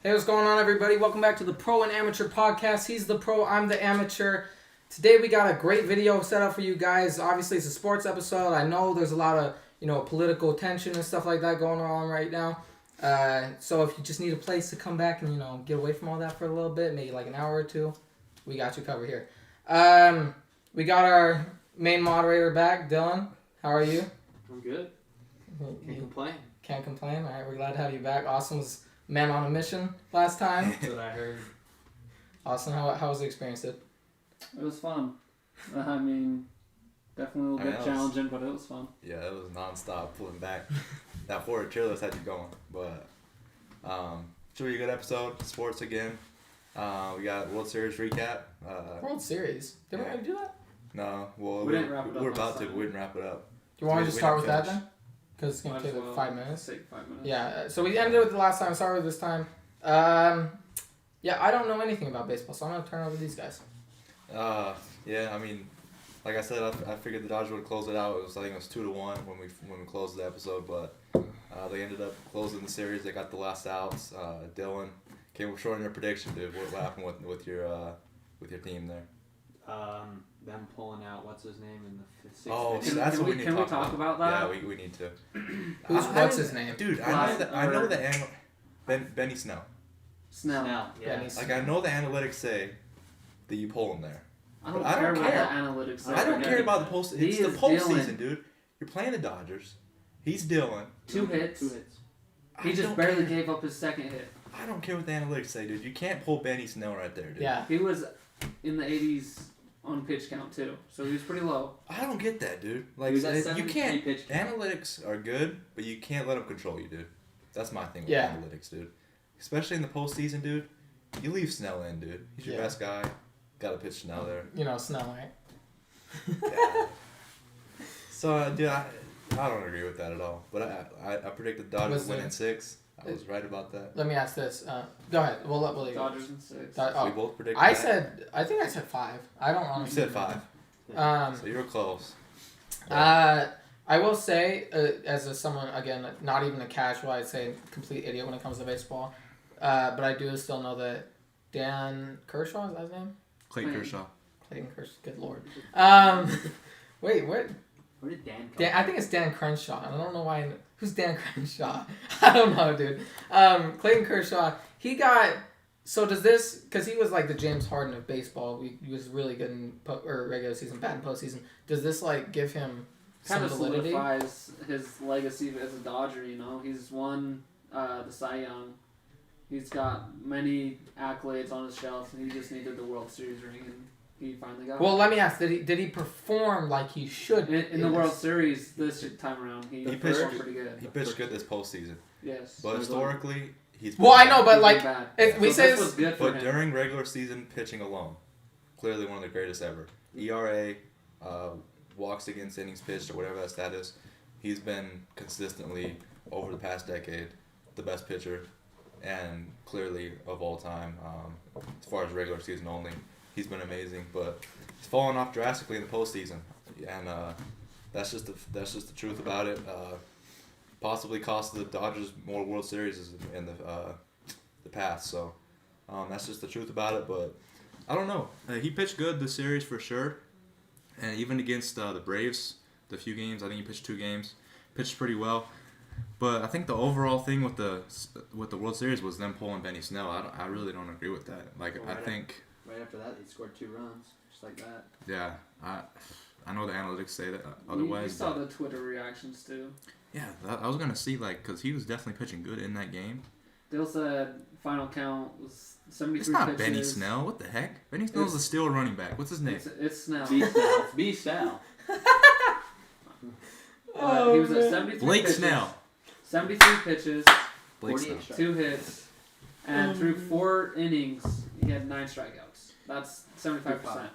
Hey, what's going on, everybody? Welcome back to the Pro and Amateur Podcast. He's the pro, I'm the amateur. Today we got a great video set up for you guys. Obviously, it's a sports episode. I know there's a lot of, political tension and stuff like that going on right now. So if you just need a place to come back and, get away from all that for a little bit, maybe like an hour or two, we got you covered here. We got our main moderator back, Dylan. How are you? I'm good. Can't complain. Can't complain. All right, we're glad to have you back. Austin was man on a mission last time. That's what I heard. Austin, how was the experience, dude? It was fun. I mean, definitely a little bit challenging, but it was fun. Yeah, it was nonstop pulling back. That forward chairlift had you going. But should be a good episode. Sports again. We got World Series recap. World Series? Did we already do that? No. Well, we didn't wrap it up. We're about to. We didn't wrap it up. Do you want to just start with that then? Because it's going to take like 5 minutes. Take 5 minutes. Yeah, so we ended with the last time. Sorry with this time. Yeah, I don't know anything about baseball, so I'm going to turn it over to these guys. Yeah, I mean, like I said, I figured the Dodgers would close it out. I think it was 2-1 when we closed the episode, but they ended up closing the series. They got the last outs. Dylan came up short in your prediction, dude. What happened with your team there? Them pulling out what's his name in the 6th. Oh, so that's what we need to talk about. Can we talk about that? Yeah, we need to. What's his name? Dude, I know the Benny Snell. Snell. Yeah. Like I know the analytics say that you pull him there. I don't care about the analytics. I don't care about the post. It's the postseason, dude. You're playing the Dodgers. He's Dylan. Two hits. He just barely gave up his second hit. I don't care what the analytics say, dude. You can't pull Benny Snell right there, dude. Yeah. He was in the 80s on pitch count too, so he was pretty low. I don't get that, dude. Like you can't. Analytics are good, but you can't let them control you, dude. That's my thing with analytics, dude. Especially in the postseason, dude. You leave Snell in, dude. He's your best guy. Got to pitch Snell there. Snell, right? Yeah. So, dude, I don't agree with that at all. But I predicted Dodgers win in 6. I was right about that. Let me ask this. Go ahead. We'll Dodgers in 6. We both predicted I think I said 5. I don't honestly. You said 5. So you were close. I will say, as someone, again, not even a casual, I'd say a complete idiot when it comes to baseball. But I do still know that Dan Kershaw, is that his name? Clayton Kershaw. Good lord. Wait, what? Where did Dan come from? I think it's Dan Crenshaw. I don't know why. Who's Dan Crenshaw? I don't know, dude. Clayton Kershaw. He got. So does this? Because he was like the James Harden of baseball. He was really good in regular season, bad in postseason. Does this give him kind some of validity? solidifies his legacy as a Dodger? He's won the Cy Young. He's got many accolades on his shelf, and he just needed the World Series ring, and he finally got it. Well, let me ask: Did he perform like he should in the World Series this time around? He performed pretty good. He pitched good this postseason. Yes. But historically, he's. Well, I know, but we say this was good for him. But during regular season pitching alone, clearly one of the greatest ever. ERA, walks against innings pitched, or whatever that stat is, he's been consistently over the past decade the best pitcher. And clearly of all time, as far as regular season only, he's been amazing. But he's fallen off drastically in the postseason, and that's just the truth about it. Possibly cost the Dodgers more World Series in the past. So that's just the truth about it. But I don't know. He pitched good this series for sure, and even against the Braves, the few games I think he pitched 2 games, pitched pretty well. But I think the overall thing with the World Series was them pulling Benny Snell. I really don't agree with that. I think right after that they scored 2 runs, just like that. Yeah, I know the analytics say that otherwise. You saw the Twitter reactions too. Yeah, I was gonna see because he was definitely pitching good in that game. Dill said final count was 73 It's not pitches. Benny Snell. What the heck? Benny Snell's a still running back. What's his name? It's Snell. B. Snell. He was at 73 Blake pitches. Snell. 73 pitches, Blake Snell. 2 hits, and through 4 innings, he had 9 strikeouts. That's 75%.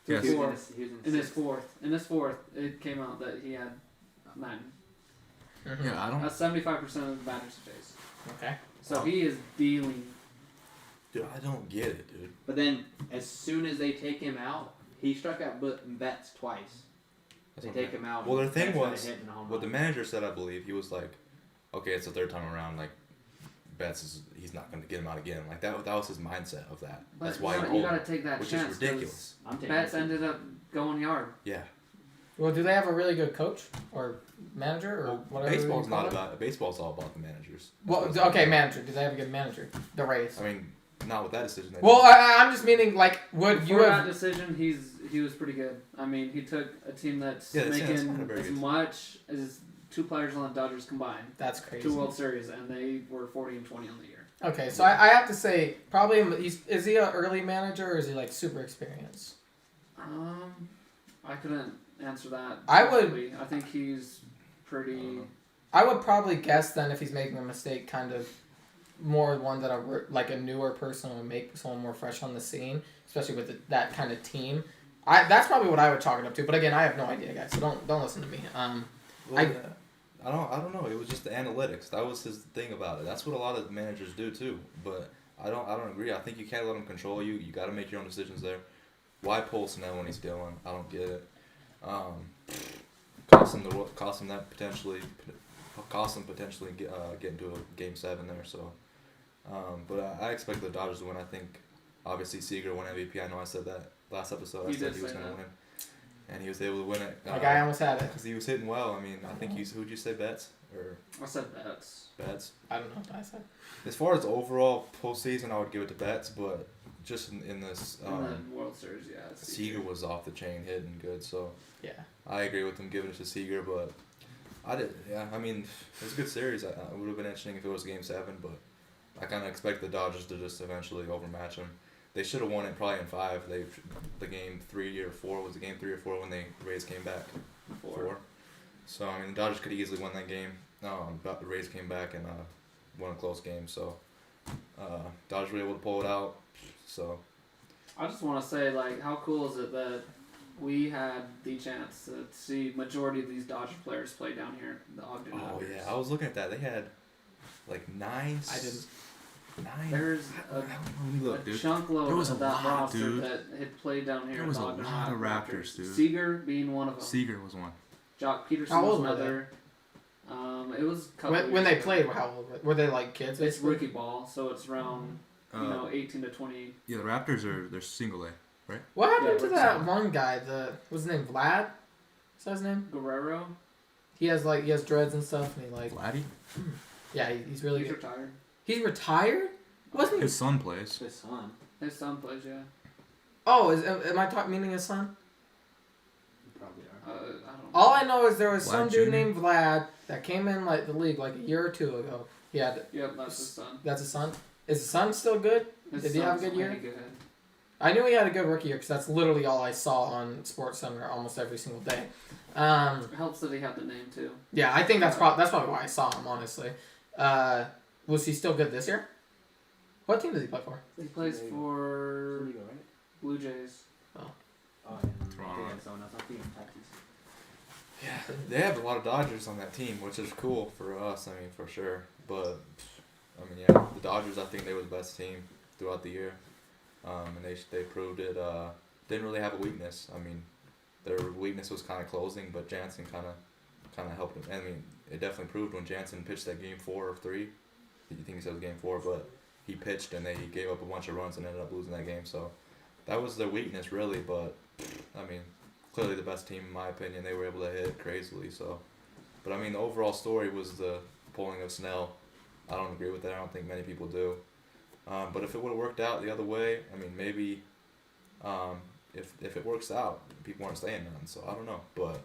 Yes. He was In his fourth, it came out that he had 9. Yeah, I don't. That's 75% of the batter's face. Okay. So he is dealing. Dude, I don't get it, dude. But then, as soon as they take him out, he struck out Betts twice. They take him out. Well, the thing was, what the manager said, I believe, he was like, okay, it's the 3rd time around, he's not going to get him out again. Like that was his mindset of that. But That's why you got to take that which chance. is ridiculous. Betts ended up going yard. Yeah. Well, do they have a really good coach or manager or whatever? Baseball's not about. Baseball's all about the managers. Well, okay, manager. Do they have a good manager? The Rays. I mean, not with that decision. Well, I'm just meaning like, would you For have? that decision, he was pretty good. I mean, he took a team that's not making very as good. much as 2 players on the Dodgers combined. That's crazy. 2 World Series, and they were 40-20 on the year. Okay, so I have to say, probably is he an early manager or is he like super experienced? I couldn't answer that. I would- directly. I think he's pretty. I would probably guess then if he's making a mistake, kind of more one that like a newer person would make, someone more fresh on the scene, especially with that kind of team. That's probably what I would chalk it up to. But again, I have no idea, guys. So don't listen to me. I don't know. It was just the analytics. That was his thing about it. That's what a lot of managers do too. But I don't agree. I think you can't let him control you. You got to make your own decisions there. Why pull Snell when he's stealing? I don't get it. Cost him potentially get into a Game 7 there. So, but I expect the Dodgers to win. I think obviously Seager won MVP. I know I said that last episode. I said he was going to win, and he was able to win it. My guy almost had it because he was hitting well. I mean, I think who'd you say, Betts or I said Betts. Betts? I don't know what I said. As far as overall postseason, I would give it to Betts, but just in this In the World Series, yeah. Seager was off the chain hitting good, so Yeah. I agree with him giving it to Seager, but I mean, it was a good series. It would have been interesting if it was Game 7, but I kind of expect the Dodgers to just eventually overmatch them. They should have won it probably in 5. The Game 3 or 4 was the Game 3 or 4 when the Rays came back. 4. So I mean, the Dodgers could easily win that game. But the Rays came back and won a close game. So Dodgers were able to pull it out. So I just want to say, like, how cool is it that we had the chance to see majority of these Dodger players play down here in the Ogden. Oh yeah, I was looking at that. They had like 9. I didn't. 9. There's a chunk load there was of a that lot, roster dude. that had played down here. There in was the a Ogden lot of Raptors, dude. Seager being one of them. Seager was one. Jock Peterson How was old were another. It was a couple When they years ago. played, how old were they? Like kids? It's basically? rookie ball, so it's around 18 to 20. Yeah, the Raptors they're single A. What happened Yeah, to rookie that ball. one guy? What's his name? Vlad? Is that his name? Guerrero. He has dreads and stuff, and he like. Vladdy? Yeah, he's really He's good. retired. He's retired? Wasn't he? His son plays. His son. His son plays, yeah. Oh, am I meaning his son? You probably are. I don't know. All I know is there was some Vlad dude Jr.? named Vlad that came in like the league like a year or 2 ago. He had. Yep, that's his son. That's his son. Is his son still good? His Did he have a son's good year? pretty good. I knew he had a good rookie year because that's literally all I saw on SportsCenter almost every single day. It helps that he had the name too. Yeah, I think that's probably why I saw him. Honestly, was he still good this year? What team does he play for? He plays for Legal, right? Blue Jays. Oh, yeah. Toronto. Yeah, someone else. I'm thinking Texas. Yeah, they have a lot of Dodgers on that team, which is cool for us. I mean, for sure. But I mean, yeah, the Dodgers. I think they were the best team throughout the year, and they proved it. Didn't really have a weakness. I mean, their weakness was kind of closing, but Jansen kind of helped them. I mean, it definitely proved when Jansen pitched that Game 4 or 3. You think he said it was Game 4, but he pitched and he gave up a bunch of runs and ended up losing that game. So that was their weakness, really. But I mean, clearly the best team in my opinion. They were able to hit crazily. So, but I mean, the overall story was the pulling of Snell. I don't agree with that. I don't think many people do. But if it would have worked out the other way, I mean, maybe if it works out, people aren't saying nothing. So I don't know. But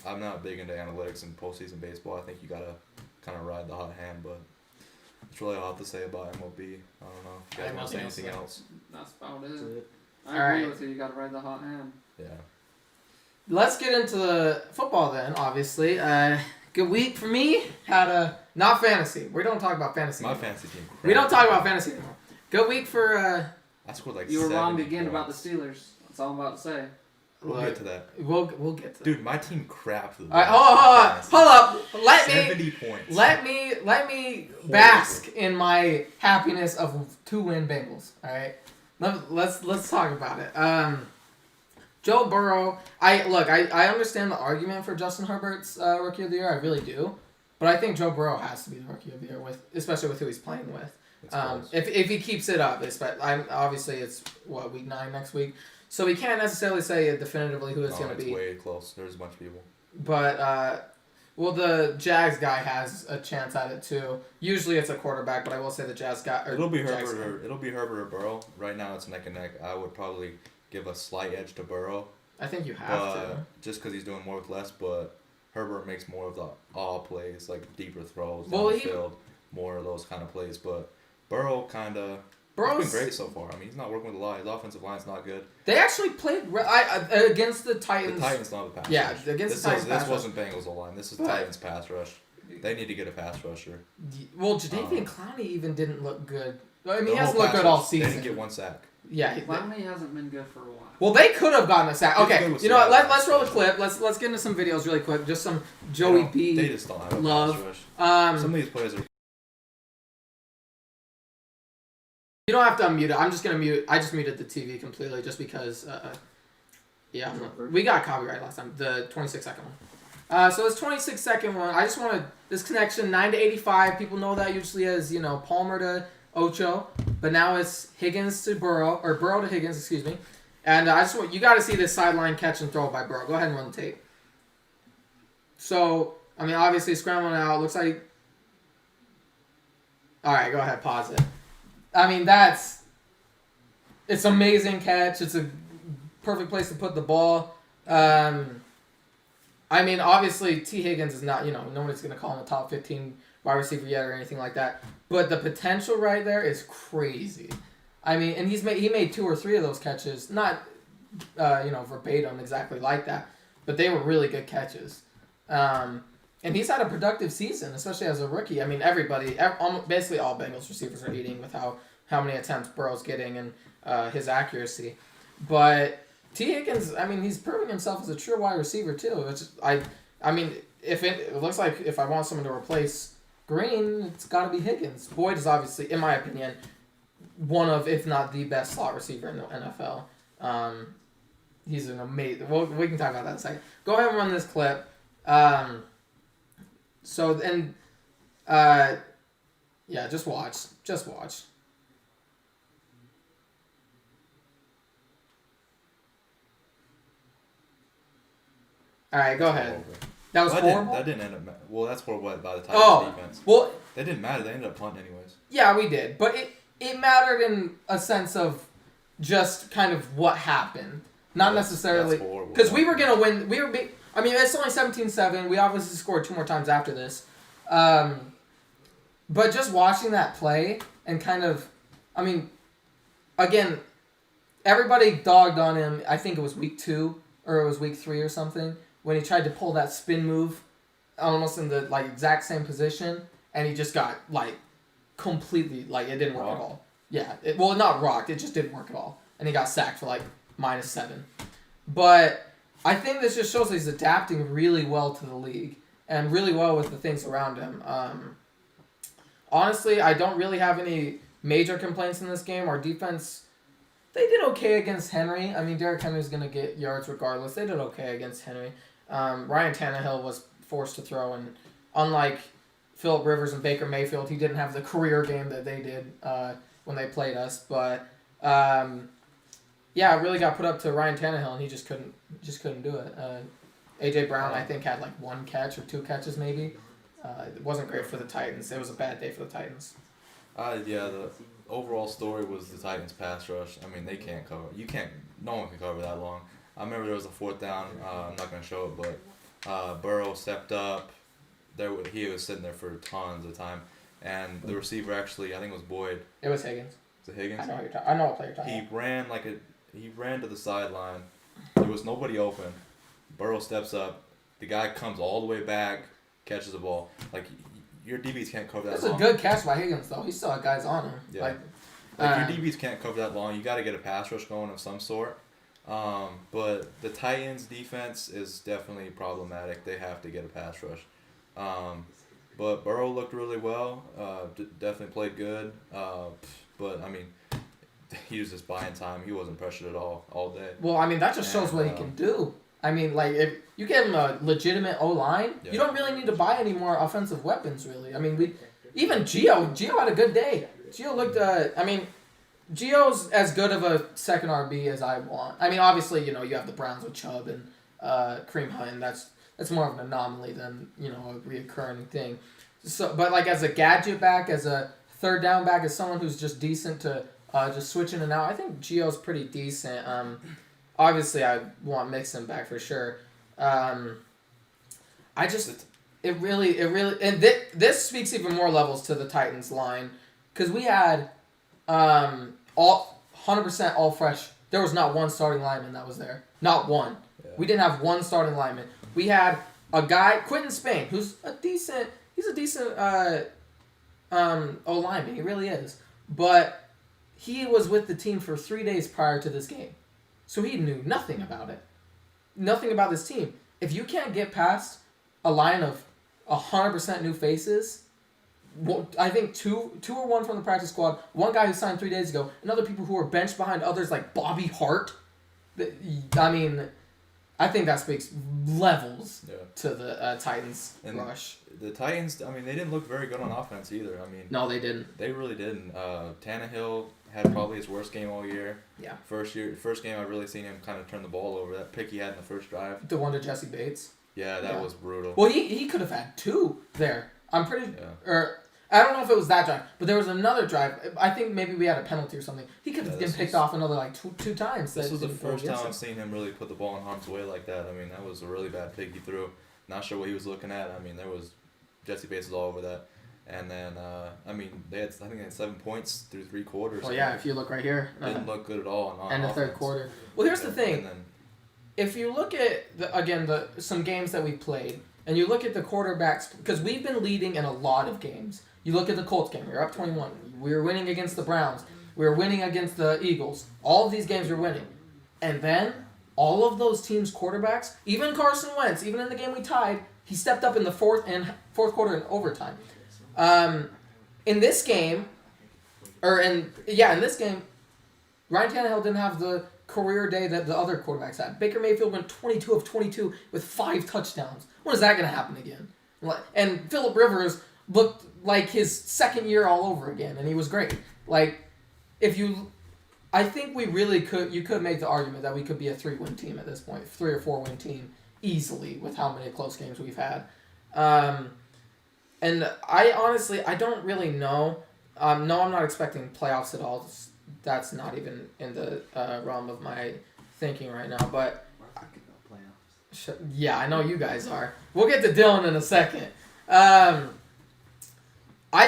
I'm not big into analytics in postseason baseball. I think you gotta kind of ride the hot hand. But that's really all I have to say about MLB. I don't know. If you I guys want to say have nothing anything else. else? That's about That's it. it. I agree Alright. with you. You got to ride the hot hand. Yeah. Let's get into the football then. Obviously, good week for me. Not fantasy. We don't talk about fantasy. My anymore. fantasy team. We don't talk about fantasy anymore. Good week for. I scored like You were wrong 70 again about the points. Steelers. That's all I'm about to say. We'll Look, get to that. We'll get to that. Dude, my team crapped. All right, hold up. Let me 70 points. let me bask in my happiness of 2-win Bengals. All right, let's talk about it. Joe Burrow. I understand the argument for Justin Herbert's rookie of the year. I really do. But I think Joe Burrow has to be the Rookie of the Year, especially with who he's playing with. If he keeps it up, obviously it's week 9 next week, so we can't necessarily say definitively who it's going to be. It's way close. There's a bunch of people. But the Jags guy has a chance at it too. Usually it's a quarterback, but I will say the Jazz guy. It'll be Herbert or Burrow. Right now it's neck and neck. I would probably give a slight edge to Burrow. I think you have to. Just because he's doing more with less, but Herbert makes more of the all plays, like deeper throws down the field, more of those kind of plays. But Burrow Burrow's been great so far. I mean, he's not working with a lot. His offensive line's not good. They actually played against the Titans. The Titans not the pass rush. Yeah, against the Titans. This wasn't Bengals O-line. This is Titans pass rush. They need to get a pass rusher. Well, Jadeveon Clowney even didn't look good. I mean, he hasn't looked good all season. They didn't get one sack. Yeah, Clowney hasn't been good for a while. Well, they could have gotten a sack. Okay, you know what? Let's roll a clip. Let's get into some videos really quick. Just some Joey B. They just don't have a love. pass rush. Some of these players are. You don't have to unmute it. I'm just gonna mute. I just muted the TV completely just because. We got copyright last time. The 26-second one. So this 26-second one, I just wanted this connection 9 to 85. People know that usually as Palmer to Ocho, but now it's Higgins to Burrow or Burrow to Higgins, excuse me. And you got to see this sideline catch and throw by Burrow. Go ahead and run the tape. So I mean, obviously scrambling out. Looks like. All right, go ahead. Pause it. I mean, it's amazing catch. It's a perfect place to put the ball. I mean, obviously, T. Higgins is not, nobody's going to call him a top 15 wide receiver yet or anything like that. But the potential right there is crazy. I mean, and he made 2 or 3 of those catches, not, verbatim exactly like that, but they were really good catches. And he's had a productive season, especially as a rookie. I mean, basically all Bengals receivers are eating with how many attempts Burrow's getting and his accuracy. But T. Higgins, I mean, he's proving himself as a true wide receiver too. I mean, if it looks like if I want someone to replace Green, it's got to be Higgins. Boyd is obviously, in my opinion, one of, if not the best slot receiver in the NFL. He's an amazing. Well, we can talk about that in a second. Go ahead and run this clip. Just watch. Just watch. All right, go ahead. That was horrible? That didn't end up... Well, that's horrible by the Titans defense. Well... That didn't matter. They ended up punting anyways. Yeah, we did. But it mattered in a sense of just kind of what happened. Not necessarily... That's horrible. Because we were going to win... I mean, it's only 17-7. We obviously scored 2 more times after this. But just watching that play and kind of... I mean, again, everybody dogged on him. I think it was week 2 or it was week 3 or something when he tried to pull that spin move almost in the exact same position, and he just got completely it didn't work at all. Yeah, not rocked. It just didn't work at all, and he got sacked for -7. But I think this just shows that he's adapting really well to the league and really well with the things around him. Honestly, I don't really have any major complaints in this game. Our defense, they did okay against Henry. I mean, Derrick Henry's going to get yards regardless. They did okay against Henry. Ryan Tannehill was forced to throw, and unlike Phillip Rivers and Baker Mayfield, he didn't have the career game that they did when they played us. But it really got put up to Ryan Tannehill, and he just couldn't do it. A.J. Brown, I think, had 1 catch or 2 catches maybe. It wasn't great for the Titans. It was a bad day for the Titans. The overall story was the Titans pass rush. I mean, they can't cover. No one can cover that long. I remember there was a 4th down. I'm not going to show it, but Burrow stepped up. He was sitting there for tons of time. And the receiver actually, I think it was Boyd. It was Higgins. Was it Higgins? I know what player you're talking about. He ran to the sideline. There was nobody open. Burrow steps up. The guy comes all the way back, catches the ball. Your DBs can't cover that long. That's a good catch by Higgins, though. He still had guys on him. Yeah. Your DBs can't cover that long. You got to get a pass rush going of some sort. But the Titans' defense is definitely problematic. They have to get a pass rush. But Burrow looked really well. Definitely played good. But, I mean, he was just buying time. He wasn't pressured at all day. Well, I mean, that just shows what he can do. I mean, like, if you give him a legitimate O-line, you don't really need to buy any more offensive weapons, really. I mean, even Gio had a good day. Gio looked, Gio's as good of a second RB as I want. I mean, obviously, you have the Browns with Chubb and Kareem Hunt. That's more of an anomaly than, a reoccurring thing. So, but, like, as a gadget back, as a third down back, as someone who's just decent to just switch in and out, I think Gio's pretty decent. Obviously, I want Mixon back for sure. It really, and this speaks even more levels to the Titans line, because we had 100% all fresh. There was not one starting lineman that was there. Not one. Yeah. We didn't have one starting lineman. We had a guy, Quentin Spain, who's a decent O-lineman. He really is. But he was with the team for 3 days prior to this game. So he knew nothing about it. Nothing about this team. If you can't get past a line of 100% new faces, I think two or one from the practice squad, one guy who signed 3 days ago, and other people who were benched behind others like Bobby Hart. I mean, I think that speaks levels to the Titans and rush. The Titans, I mean, they didn't look very good on offense either. I mean, no, they didn't. They really didn't. Tannehill had probably his worst game all year. Yeah. First game I've really seen him kind of turn the ball over. That pick he had in the first drive. The one to Jesse Bates. Yeah, that was brutal. Well, he could have had two there. I'm pretty... Or I don't know if it was that drive, but there was another drive. I think maybe we had a penalty or something. He could have been picked off another like two times. This was the first time I've seen him really put the ball in harm's way like that. I mean, that was a really bad pick he threw. Not sure what he was looking at. I mean, there was... Jesse Bates was all over that. And then, I think they had 7 points through 3 quarters. Well, yeah, if you look right here. Didn't look good at all on and the third quarter. Well, here's the thing. If you look at, some games that we played, and you look at the quarterbacks, because we've been leading in a lot of games. You look at the Colts game, we were up 21. We were winning against the Browns. We were winning against the Eagles. All of these games we're winning. And then, all of those teams' quarterbacks, even Carson Wentz, even in the game we tied, he stepped up in the fourth quarter in overtime. In this game, Ryan Tannehill didn't have the career day that the other quarterbacks had. Baker Mayfield went 22 of 22 with 5 touchdowns. When is that going to happen again? And Phillip Rivers looked like his second year all over again, and he was great. I think we really could. You could make the argument that we could be a 3-win team at this point, 3 or 4-win team easily with how many close games we've had. And I honestly don't really know. No, I'm not expecting playoffs at all. That's not even in the realm of my thinking right now. But yeah, I know you guys are. We'll get to Dylan in a second. I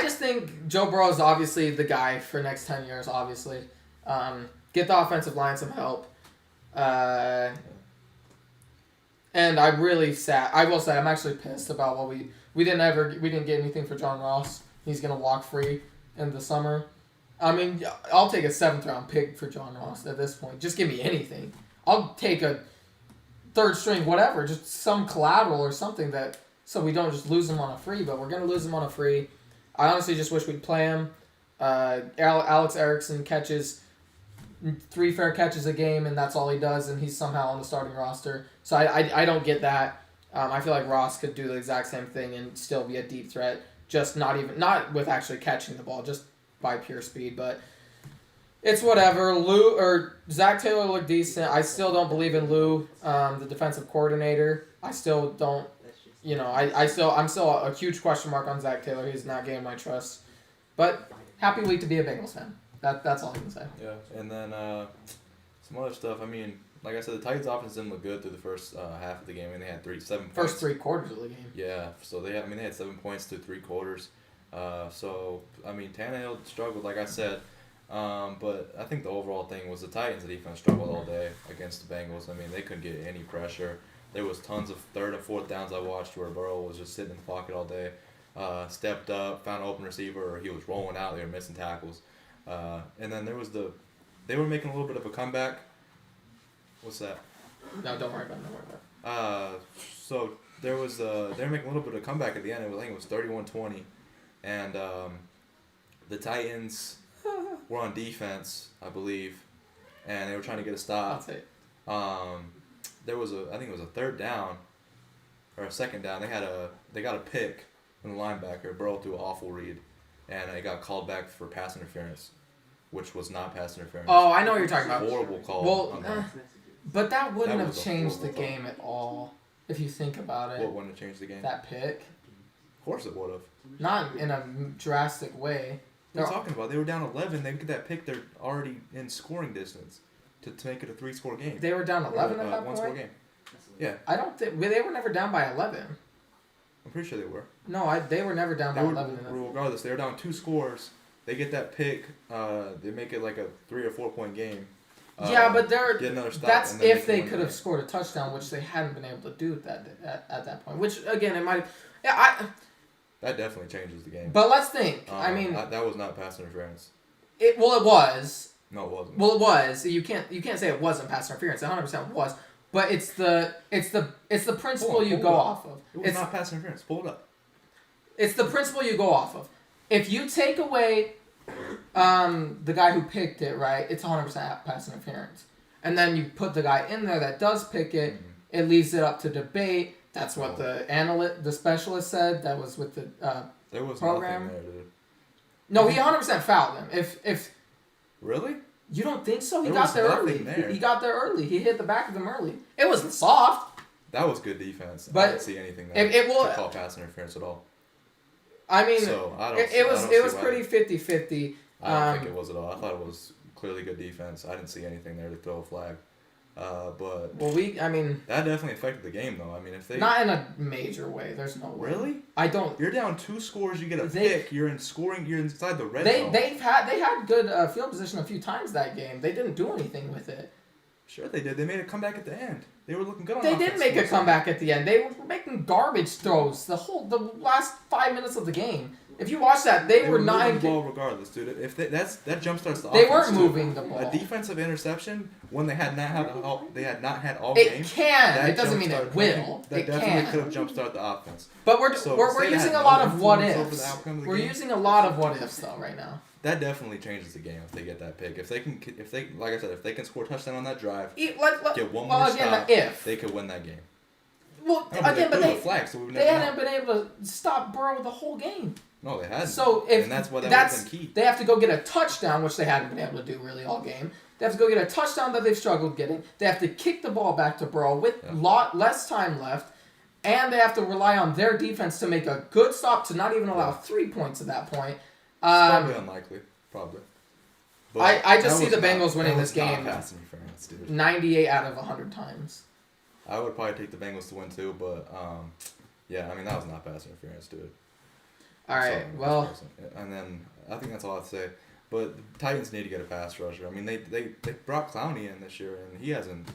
just think Joe Burrow is obviously the guy for next 10 years, obviously. Get the offensive line some help. And I'm really sad. I will say I'm actually pissed about what we didn't get anything for John Ross. He's gonna walk free in the summer. I mean, I'll take a 7th round pick for John Ross at this point. Just give me anything. I'll take a 3rd string, whatever, just some collateral or something so we don't just lose him on a free. But we're gonna lose him on a free. I honestly just wish we'd play him. Alex Erickson catches 3 fair catches a game, and that's all he does, and he's somehow on the starting roster. So I don't get that. I feel like Ross could do the exact same thing and still be a deep threat, just not with actually catching the ball, just by pure speed. But it's whatever. Zach Taylor looked decent. I still don't believe in Lou, the defensive coordinator. I still don't. I'm still a huge question mark on Zach Taylor. He's not getting my trust. But happy week to be a Bengals fan. That's all I can say. Yeah, and then some other stuff. I mean, like I said, the Titans' offense didn't look good through the first half of the game. I mean, they had 7 points. First 3 quarters of the game. Yeah, so they had 7 points through 3 quarters. So I mean, Tannehill struggled, like I said. But I think the overall thing was the Titans' defense struggled all day against the Bengals. I mean, they couldn't get any pressure. There was tons of 3rd and 4th downs I watched where Burrow was just sitting in the pocket all day. Stepped up, found an open receiver, or he was rolling out. They were missing tackles. And then they were making a little bit of a comeback. What's that? No, don't worry about it. So they were making a little bit of a comeback at the end. I think it was 31-20, and the Titans were on defense, I believe, and they were trying to get a stop. That's it. I think it was a third down, or a second down. They got a pick from the linebacker. Burrow threw an awful read, and it got called back for pass interference, which was not pass interference. Oh, I know what you're talking about. Horrible call. Well, but that wouldn't That have was a changed the horrible call. game at all, if you think about it. What wouldn't have changed the game? That pick, Of course it would have. not in a drastic way. What are you talking about? They were down 11. They get that pick. They're already in scoring distance to make it a 3-score game. They were down 11 Or, at that 1-score point. game. Yeah, I don't think they were never down by 11. I'm pretty sure they were. No, they were never down by 11. Regardless, they were down 2 scores. They get that pick. They make it like a 3 or 4 point game. Yeah, but get another stop, that's and then if they win could the have game. scored a touchdown, which they hadn't been able to do at that point. Which again, it might. Yeah, That definitely changes the game. But let's think. I mean, that was not pass interference. it was. No, it wasn't. Well, it was. You can't say it wasn't pass interference. 100% was. But it's the principle you go off of. It was not pass interference. Pull it up. It's the principle you go off of. If you take away the guy who picked it, right, it's 100% pass interference. And then you put the guy in there that does pick it, it leaves it up to debate. That's what the specialist said. That was with the there was program. nothing there, dude. No, he 100% fouled him. If Really? you don't think so, he There got was there nothing early. there. He got there early. He hit the back of him early. It was soft. That was good defense. But I didn't see anything there to call pass interference at all. I mean, So I don't. it was I don't see why- pretty 50-50. I don't think it was at all. I thought it was clearly good defense. I didn't see anything there to throw a flag. But Well, that definitely affected the game, though. I mean, if they not in a major way. There's no way. really, I don't. you're down 2 scores. You get a They- pick. You're in scoring. You're inside the red They zone. they had good field position a few times that game. They didn't do anything with it. Sure, they did. They made a comeback at the end. They were looking good on They offense. did make a comeback at the end. They were making garbage throws the last 5 minutes of the game. If you watch that, they were moving not. the ball regardless, dude. If that jumpstarts the They offense. weren't too. moving the ball. A defensive interception when they had not had all It game. can. that It doesn't mean it jumpstarted- will. That It definitely can. could have jumpstarted the offense. But we're So, we're say it using had a lot no of what influence over ifs. the outcome of the We're game. using a lot of what ifs though right now. That definitely changes the game if they get that pick. If they like I said, if they can score a touchdown on that drive, get one more stop, if they could win that game. well No, again, but threw they the flag, so we've they never hadn't been able to stop Burrow the whole game. No, they hadn't. So if and that's why that that's would have been key. they have to go get a touchdown, which they hadn't been able to do really all game. They have to go get a touchdown that they've struggled getting. They have to kick the ball back to Burrow with lot less time left, and they have to rely on their defense to make a good stop to not even allow 3 points at that point. Probably unlikely. Probably. I just that see the was Bengals not- winning that this was not game pass interference, dude. 98 out of 100 times. I would probably take the Bengals to win too, but yeah, I mean that was not pass interference, dude. All right, Sorry, well, that's personal. And then I think that's all I have to say. But the Titans need to get a pass rusher. I mean, they brought Clowney in this year, and he hasn't.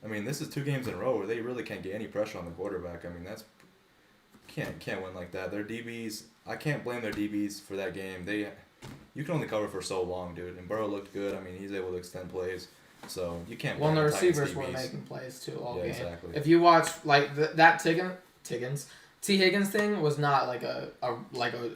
I mean, this is 2 games in a row where they really can't get any pressure on the quarterback. I mean, that's can't win like that. Their DBs, I can't blame their DBs for that game. You can only cover for so long, dude. And Burrow looked good. I mean, he's able to extend plays, so you can't. well, blame the Titans receivers were DBs. making plays too all Yeah, game. exactly. If you watch like that T Higgins thing was not like a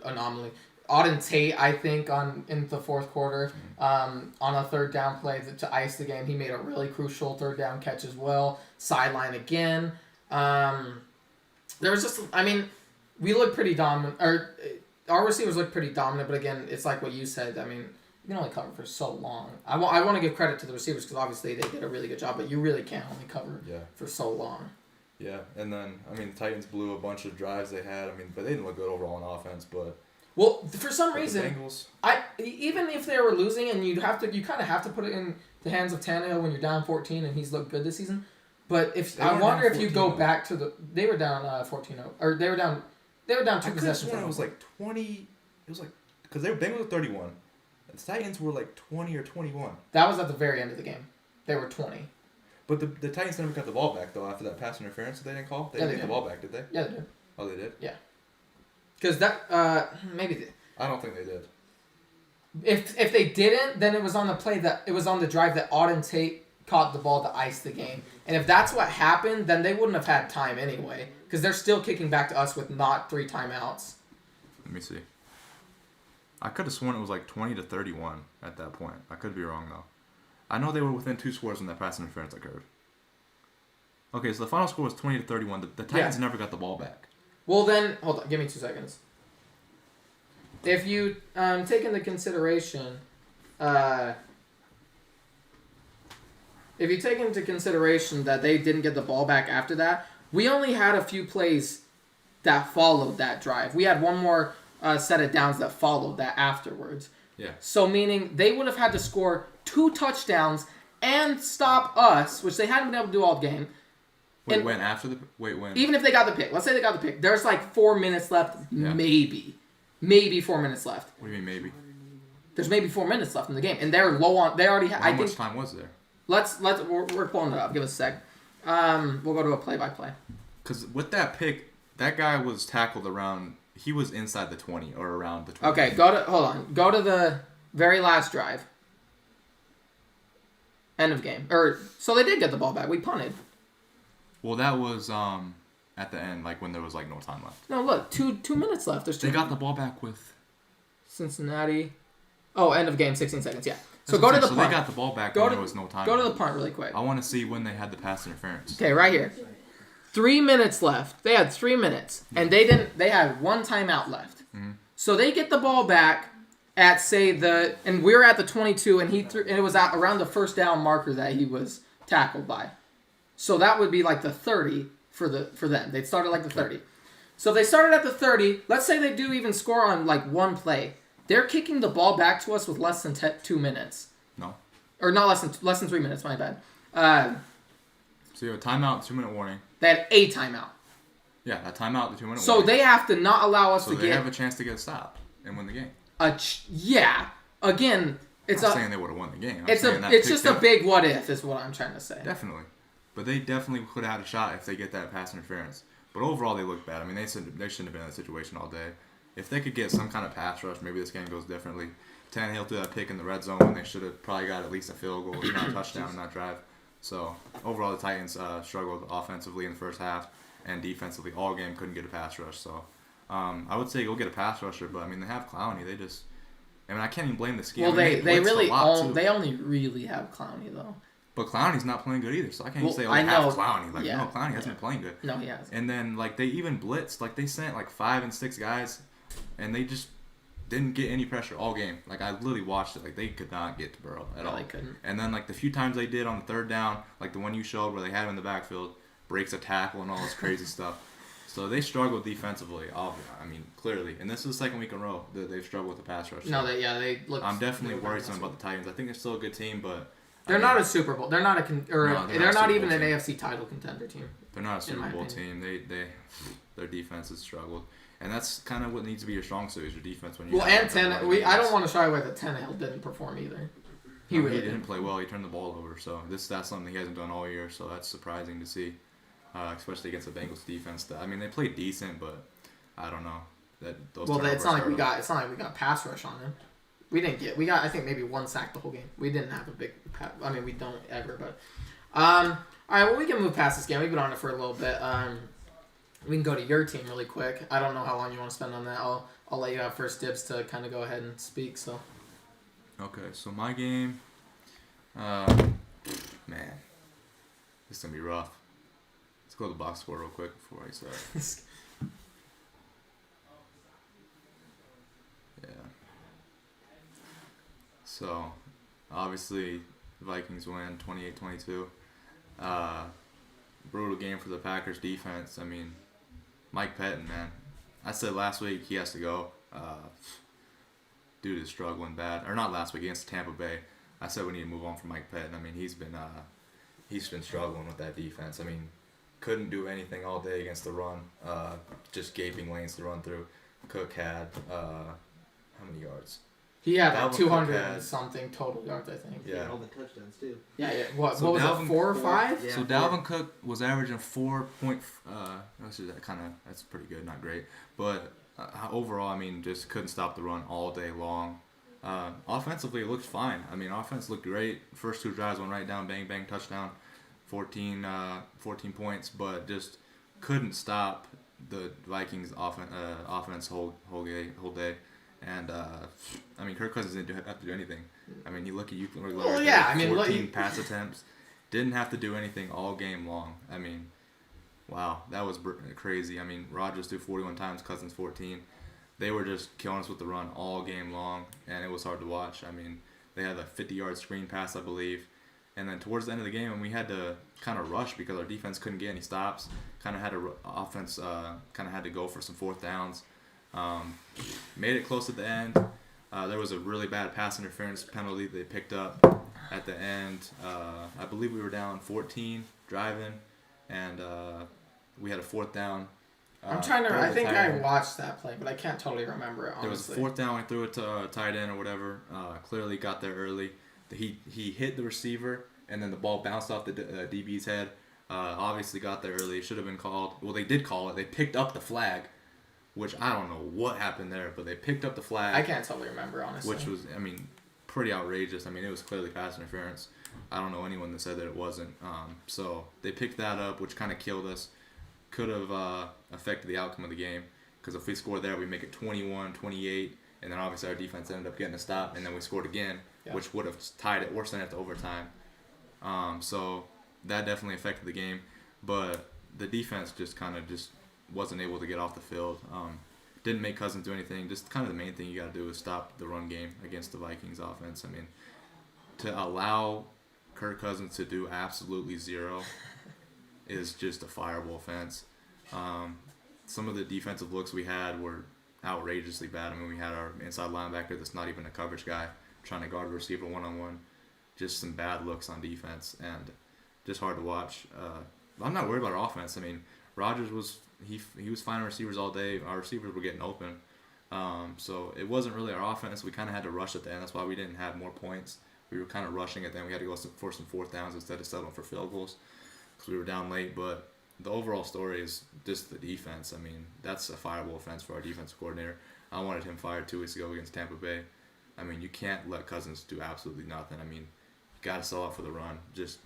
anomaly. Auden Tate, I think, in the fourth quarter, on a third down play to ice the game, he made a really crucial third down catch as well. Sideline again. There was just, I mean, we looked pretty dominant, or our receivers looked pretty dominant, but again, it's like what you said. I mean, you can only cover for so long. I want to give credit to the receivers because obviously they did a really good job, but you really can't only cover for so long. Yeah, and then, I mean, the Titans blew a bunch of drives they had. I mean, but they didn't look good overall on offense, but... Well, for some but reason, the Bengals, even if they were losing, and you kind of have to put it in the hands of Tannehill when you're down 14, and he's looked good this season. But if I wonder if you go back to they were down 14-0, or they were down 2 I could have possessions. sworn it was like 20. It was like because they were Bengals were 31, and the Titans were like 20 or 21. That was at the very end of the game. They were 20. But the Titans never got the ball back though after that pass interference that they didn't call. They Yeah, didn't they get the did. ball back, did they? Yeah, they did. Oh, they did. Because that maybe I don't think they did. if they didn't, then it was on the drive that Auden Tate caught the ball to ice the game. And if that's what happened, then they wouldn't have had time anyway. Because they're still kicking back to us with not 3 timeouts. Let me see. I could have sworn it was like 20-31 at that point. I could be wrong though. I know they were within 2 scores when that pass interference occurred. Okay, so the final score was 20-31. The Titans never got the ball back. Well, then, hold on. Give me 2 seconds. If you take into consideration... if you take into consideration that they didn't get the ball back after that, we only had a few plays that followed that drive. We had one more set of downs that followed that afterwards. Yeah. So meaning they would have had to score 2 touchdowns and stop us, which they hadn't been able to do all game. Wait, And when after the when? even if they got the pick, let's say they got the pick. There's like 4 minutes left, maybe 4 minutes left. What do you mean maybe? There's maybe 4 minutes left in the game, and they're low on. They already. How much time was there? We're pulling it up. Give us a sec. We'll go to a play-by-play. Because with that pick, that guy was tackled around. He was inside the 20 or around the 20. Okay, hold on. Go to the very last drive. End of game. So they did get the ball back. We punted. Well, that was at the end, like when there was like no time left. No, look, 2 minutes left. There's 2. They got the ball back with Cincinnati. Oh, end of game, 16 seconds. Yeah. So That's go to what I'm the saying. punt. So they got the ball back when there was no time. Go to left. the punt really quick. I want to see when they had the pass interference. Okay, right here. 3 minutes left. They had 3 minutes, and they didn't. They had 1 timeout left. Mm-hmm. So they get the ball back at and we were at the 22, and and it was at around the first down marker that he was tackled by. So that would be like the 30 for them. They started like the 30. So if they started at the 30. Let's say they do even score on like 1 play. They're kicking the ball back to us with less than 2 minutes. No. Or not less than 3 minutes. My bad. So you have a timeout, 2-minute warning. They had a timeout. Yeah, a timeout, the 2-minute warning. So they have to not allow us to So they get have a chance to get a stop and win the game. Yeah. Again, I'm not saying they would have won the game. It's just a big what if is what I'm trying to say. Definitely. But they definitely could have had a shot if they get that pass interference. But overall, they look bad. I mean, they shouldn't have been in that situation all day. If they could get some kind of pass rush, maybe this game goes differently. Tannehill threw that pick in the red zone when they should have probably got at least a field goal, if not a touchdown in that drive. So overall, the Titans struggled offensively in the first half and defensively all game couldn't get a pass rush. So I would say go get a pass rusher, but I mean they have Clowney. They just, I mean I can't even blame the scheme. Well, they only really have Clowney though. But Clowney's not playing good either, so I can't even say I have Clowney. Like yeah. no, Clowney hasn't been playing good. No, he hasn't. And then like they even blitzed, like they sent like 5 and 6 guys, and they just didn't get any pressure all game. Like I literally watched it. Like they could not get to Burrow at all. They couldn't. And then like the few times they did on the 3rd down, like the one you showed where they had him in the backfield, breaks a tackle and all this crazy stuff. So they struggled defensively. I mean clearly, and this is the 2nd week in a row that they've struggled with the pass rush. No, they look. I'm definitely worried about the Titans. I think they're still a good team, but they're not a Super Bowl. They're not they're not even an team. AFC title contender team. They're not a Super Bowl team. Their defense has struggled, and that's kind of what needs to be your strong suit is your defense when you. Well, and I don't want to shy away that Tannehill didn't perform either. He didn't play well. He turned the ball over, so that's something he hasn't done all year. So that's surprising to see, especially against the Bengals defense. I mean, they played decent, but I don't know that those. Well, it's not like we got pass rush on him. We got I think maybe 1 sack the whole game. We didn't have a big. I mean, we don't ever, but. All right, well, we can move past this game. We've been on it for a little bit. We can go to your team really quick. I don't know how long you want to spend on that. I'll let you have first dibs to kind of go ahead and speak. So. Okay, so my game, man, this is gonna be rough. Let's go to the box score real quick before I start. Yeah. So, obviously, the Vikings win 28-22. Brutal game for the Packers defense. I mean, Mike Pettin, man. I said last week he has to go. Dude is struggling bad. Or not last week, against Tampa Bay. I said we need to move on from Mike Pettin. I mean, he's been struggling with that defense. I mean, couldn't do anything all day against the run. Just gaping lanes to run through. Cook had how many yards? He had like 200 and something total yards, I think. Yeah, all the touchdowns too. Yeah. What was it? 4 or 5? Yeah, so Dalvin Cook was averaging 4 point. That's pretty good, not great, but overall, I mean, just couldn't stop the run all day long. Offensively, it looked fine. I mean, offense looked great. First 2 drives went right down, bang bang, touchdown, 14 points, but just couldn't stop the Vikings offense whole day. And I mean, Kirk Cousins didn't have to do anything. I mean, you look at 14 pass attempts, Didn't have to do anything all game long. I mean, wow, that was crazy. I mean, Rodgers threw 41 times, Cousins 14. They were just killing us with the run all game long, and it was hard to watch. I mean, they had a 50-yard screen pass, I believe. And then towards the end of the game, when we had to kind of rush because our defense couldn't get any stops, kind of had to offense kind of had to go for some fourth downs. Made it close at the end. There was a really bad pass interference penalty they picked up at the end. I believe we were down 14 driving, and we had a fourth down. I'm trying to. I think I watched that play, but I can't totally remember it. Honestly. There was a fourth down. We threw it to tight end or whatever. Clearly got there early. He hit the receiver, and then the ball bounced off the DB's head. Obviously got there early. It should have been called. Well, they did call it. They picked up the flag, which I don't know what happened there, but they picked up the flag. I can't totally remember, honestly. Which was, I mean, pretty outrageous. I mean, it was clearly pass interference. I don't know anyone that said that it wasn't. So they picked that up, which kind of killed us. Could have affected the outcome of the game, because if we scored there, we make it 21-28, and then obviously our defense ended up getting a stop, and then we scored again, which would have tied it or sent it to overtime. So that definitely affected the game, but the defense just wasn't able to get off the field. Didn't make Cousins do anything. Just kind of the main thing you got to do is stop the run game against the Vikings offense. I mean, to allow Kirk Cousins to do absolutely zero is just a fireable offense. Some of the defensive looks we had were outrageously bad. I mean, we had our inside linebacker that's not even a coverage guy trying to guard a receiver one-on-one. Just some bad looks on defense and just hard to watch. I'm not worried about our offense. I mean, Rodgers was finding receivers all day. Our receivers were getting open. So it wasn't really our offense. We kind of had to rush at the end. That's why we didn't have more points. We were kind of rushing at the end. We had to go for some fourth downs instead of settling for field goals because we were down late. But the overall story is just the defense. I mean, that's a fireable offense for our defensive coordinator. I wanted him fired 2 weeks ago against Tampa Bay. I mean, you can't let Cousins do absolutely nothing. I mean, you got to sell out for the run. Just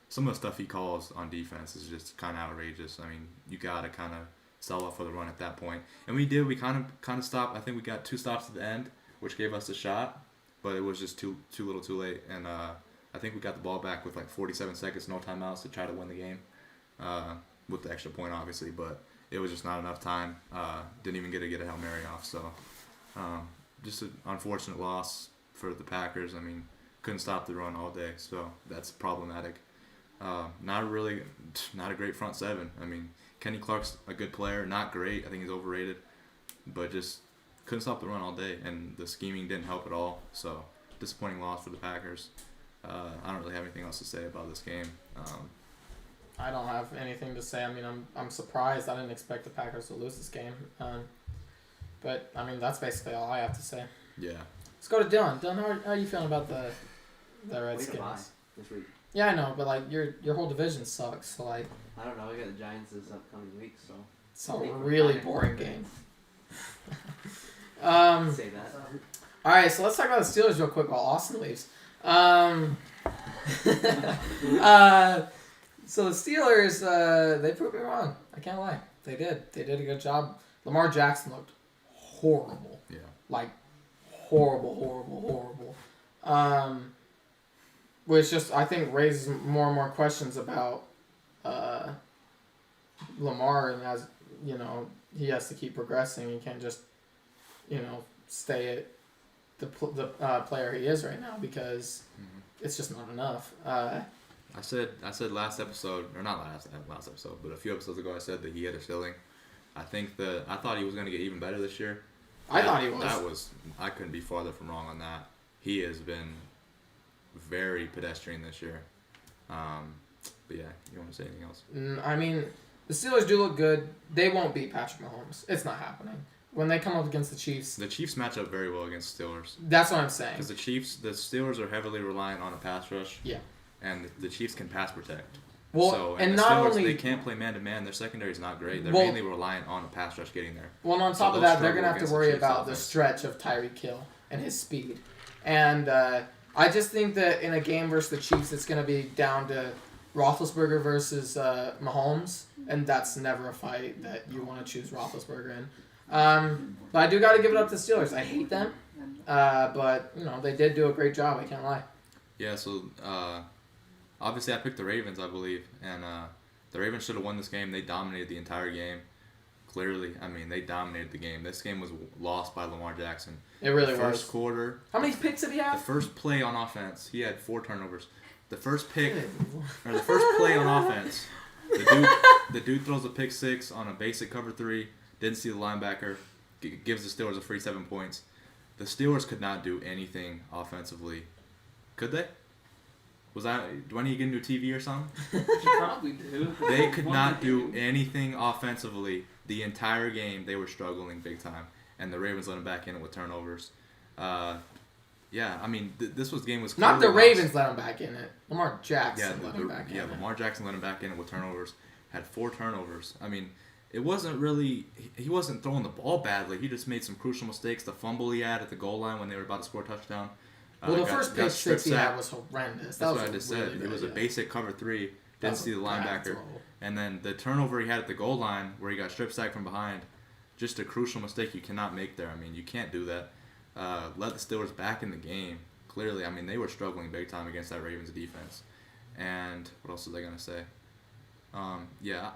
some of the stuff he calls on defense is just kind of outrageous. I mean, you got to kind of sell out for the run at that point. And we did. We kind of stopped. I think we got 2 stops at the end, which gave us a shot. But it was just too little too late. And I think we got the ball back with like 47 seconds, no timeouts to try to win the game. With the extra point, obviously. But it was just not enough time. Didn't even get a Hail Mary off. So just an unfortunate loss for the Packers. I mean, couldn't stop the run all day. So that's problematic. Not a great front seven. I mean, Kenny Clark's a good player. Not great. I think he's overrated. But just couldn't stop the run all day, and the scheming didn't help at all. So, disappointing loss for the Packers. I don't really have anything else to say about this game. I don't have anything to say. I mean, I'm surprised. I didn't expect the Packers to lose this game. But, I mean, that's basically all I have to say. Yeah. Let's go to Dylan. Dylan, how are you feeling about the Redskins? This week. Yeah, I know, but, like, your whole division sucks. So, like, I don't know. We got the Giants this upcoming week, so. It's a really boring game. Say that. All right, so let's talk about the Steelers real quick while Austin leaves. So the Steelers, they proved me wrong. I can't lie. They did. They did a good job. Lamar Jackson looked horrible. Yeah. Like, horrible. Which just, I think, raises more and more questions about Lamar, and as, you know, he has to keep progressing. He can't just, you know, stay at the player he is right now because it's just not enough. I said last episode, or not last episode, but a few episodes ago, I said that he had a ceiling. I thought he was going to get even better this year. I thought he was. I couldn't be farther from wrong on that. He has been very pedestrian this year. But yeah, you want to say anything else? I mean, the Steelers do look good. They won't beat Patrick Mahomes. It's not happening. When they come up against the Chiefs. The Chiefs match up very well against Steelers. That's what I'm saying. Because the Steelers are heavily reliant on a pass rush. Yeah. And the Chiefs can pass protect. Well, and the not Steelers, only they can't play man-to-man. Their secondary is not great. They're mainly reliant on a pass rush getting there. Well, and on top of that, they're going to have to worry about the stretch of Tyreek Hill and his speed. And I just think that in a game versus the Chiefs, it's going to be down to Roethlisberger versus Mahomes, and that's never a fight that you want to choose Roethlisberger in. But I do got to give it up to the Steelers. I hate them, but you know they did do a great job. I can't lie. Yeah. So obviously I picked the Ravens, I believe, and the Ravens should have won this game. They dominated the entire game. Clearly, I mean, they dominated the game. This game was lost by Lamar Jackson. It really was. First quarter. How many picks did he The have? first play on offense, he had 4 turnovers. The first play on offense, the dude throws a pick 6 on a basic cover 3. Didn't see the linebacker. Gives the Steelers a free 7 points. The Steelers could not do anything offensively. Could they? Do I need to get into TV or something? You probably do. They could not do anything offensively. The entire game, they were struggling big time. And the Ravens let them back in it with turnovers. Yeah, I mean, this game was Not the clearly Ravens let him back in it. Lamar Jackson let him back in it. Lamar Jackson let him back in it with turnovers. Had 4 turnovers. I mean, it wasn't really... He wasn't throwing the ball badly. He just made some crucial mistakes. The fumble he had at the goal line when they were about to score a touchdown. Well, the first pick 6 he had was horrendous. That's what I just said. It was a basic cover 3. Didn't see the linebacker. And then the turnover he had at the goal line where he got strip sacked from behind, just a crucial mistake you cannot make there. I mean, you can't do that. Let the Steelers back in the game. Clearly, I mean, they were struggling big time against that Ravens defense. And what else was I going to say? Yeah,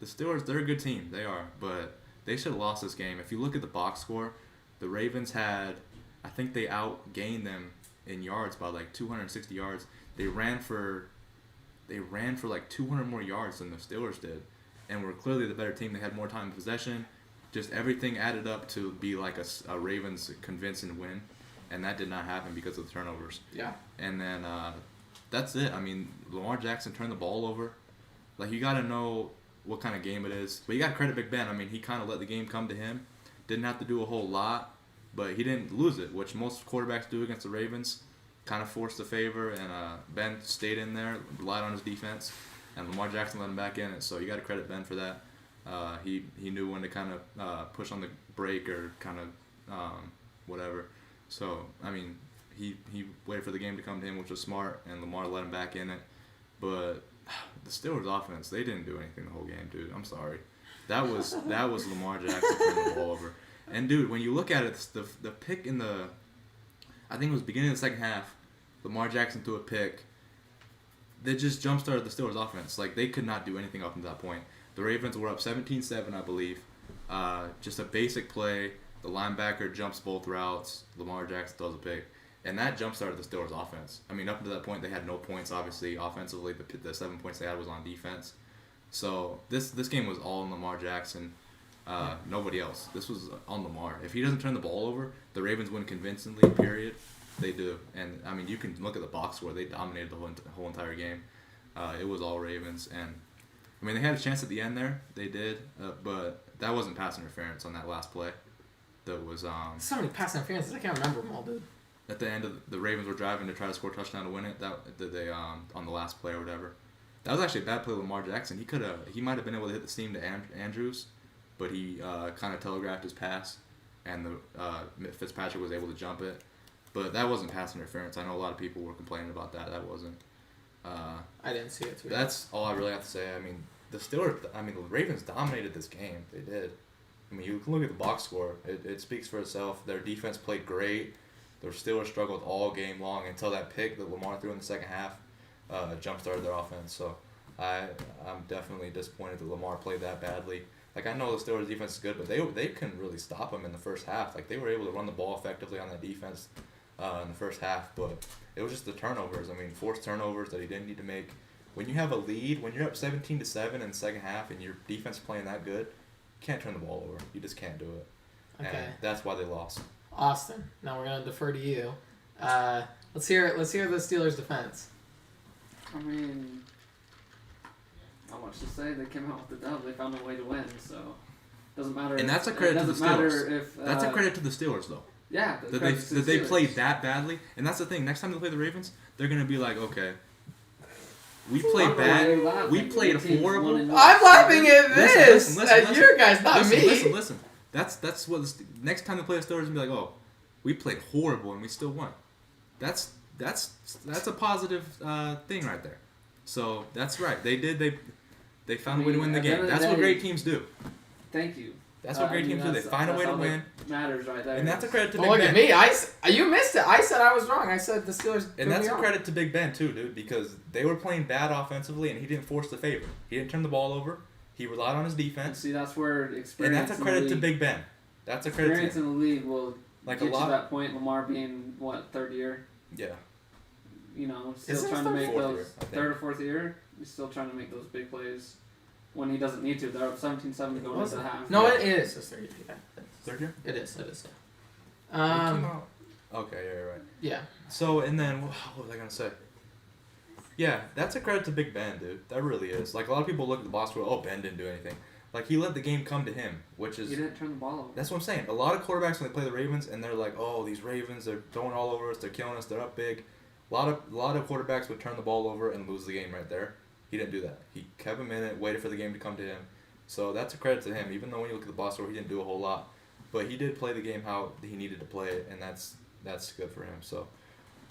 the Steelers, they're a good team. They are. But they should have lost this game. If you look at the box score, the Ravens had, I think they outgained them in yards by like 260 yards. They ran for like 200 more yards than the Steelers did, and were clearly the better team. They had more time in possession. Just everything added up to be like a Ravens convincing win, and that did not happen because of the turnovers. Yeah. And then that's it. I mean, Lamar Jackson turned the ball over. Like, you got to know what kind of game it is. But you got to credit Big Ben. I mean, he kind of let the game come to him. Didn't have to do a whole lot, but he didn't lose it, which most quarterbacks do against the Ravens. Kind of forced the favor, and Ben stayed in there, relied on his defense, and Lamar Jackson let him back in it. So you got to credit Ben for that. He knew when to kind of push on the brake or kind of whatever. So, I mean, he waited for the game to come to him, which was smart, and Lamar let him back in it. But the Steelers' offense, they didn't do anything the whole game, dude. I'm sorry. That was Lamar Jackson turning the ball over. And, dude, when you look at it, the pick in the, I think it was beginning of the second half, Lamar Jackson threw a pick that just jump-started the Steelers' offense. Like, they could not do anything up until that point. The Ravens were up 17-7, I believe. Just a basic play. The linebacker jumps both routes. Lamar Jackson throws a pick. And that jump-started the Steelers' offense. I mean, up to that point, they had no points, obviously, offensively. The 7 points they had was on defense. So this game was all on Lamar Jackson. Nobody else. This was on Lamar. If he doesn't turn the ball over, the Ravens win convincingly, period. They do. And, I mean, you can look at the box score. They dominated the whole entire game. It was all Ravens. And, I mean, they had a chance at the end there. They did. But that wasn't pass interference on that last play. That was... so many pass interferences. I can't remember them all, dude. At the end of the Ravens were driving to try to score a touchdown to win it. They on the last play or whatever. That was actually a bad play with Lamar Jackson. He might have been able to hit the seam to Andrews, but he kind of telegraphed his pass, and the Fitzpatrick was able to jump it. But that wasn't pass interference. I know a lot of people were complaining about that. That wasn't. I didn't see it. That's all I really have to say. I mean, the Ravens dominated this game. They did. I mean, you can look at the box score. It speaks for itself. Their defense played great. The Steelers struggled all game long until that pick that Lamar threw in the second half jump-started their offense. So I'm definitely disappointed that Lamar played that badly. Like, I know the Steelers' defense is good, but they couldn't really stop him in the first half. Like, they were able to run the ball effectively on that defense in the first half, but it was just the turnovers. I mean, forced turnovers that he didn't need to make. When you have a lead, when you're up 17-7 in the second half and your defense playing that good, you can't turn the ball over. You just can't do it. Okay. And that's why they lost. Austin, now we're gonna defer to you. Let's hear the Steelers' defense. I mean, not much to say. They came out with the dub. They found a way to win. So doesn't matter. And that's a credit to the Steelers. That's a credit to the Steelers, though. Yeah. That they played that badly. And that's the thing. Next time they play the Ravens, they're gonna be like, okay, we played bad. We played horrible. I'm laughing at this. Listen, you guys, not me. Listen. That's what next time they play the Steelers, and be like, oh, we played horrible and we still won. That's a positive thing right there. So that's right. They found a way to win the game. That's what great teams do. Thank you. That's what great teams do. They find a way to win. Matters right there. And that's a credit to But Big look Ben. at me. You missed it. I said I was wrong. I said the Steelers. And that's a credit to Big Ben too, dude, because they were playing bad offensively, and he didn't force the favor. He didn't turn the ball over. He relied on his defense. See, that's where experience. And that's a credit to Big Ben. That's a credit to him. Experience in the league will Like get a lot. to that point. Lamar being third year. Yeah. You know, Is still it trying to make fourth those year, I think. third or fourth year. He's still trying to make those big plays when he doesn't need to. They're up 17-7 going into the half. No, Yeah. it is. It's 30, yeah. Third year? It is. It came out. Okay, yeah, you're right. Yeah. So, and then, what was I going to say? Yeah, that's a credit to Big Ben, dude. That really is. Like, a lot of people look at the box and go, oh, Ben didn't do anything. Like, he let the game come to him, which is... He didn't turn the ball over. That's what I'm saying. A lot of quarterbacks, when they play the Ravens, and they're like, oh, these Ravens, they're throwing all over us, they're killing us, they're up big. A lot of quarterbacks would turn the ball over and lose the game right there. He didn't do that. He kept him in it, waited for the game to come to him. So that's a credit to him, even though when you look at the box score, he didn't do a whole lot. But he did play the game how he needed to play it, and that's good for him. So,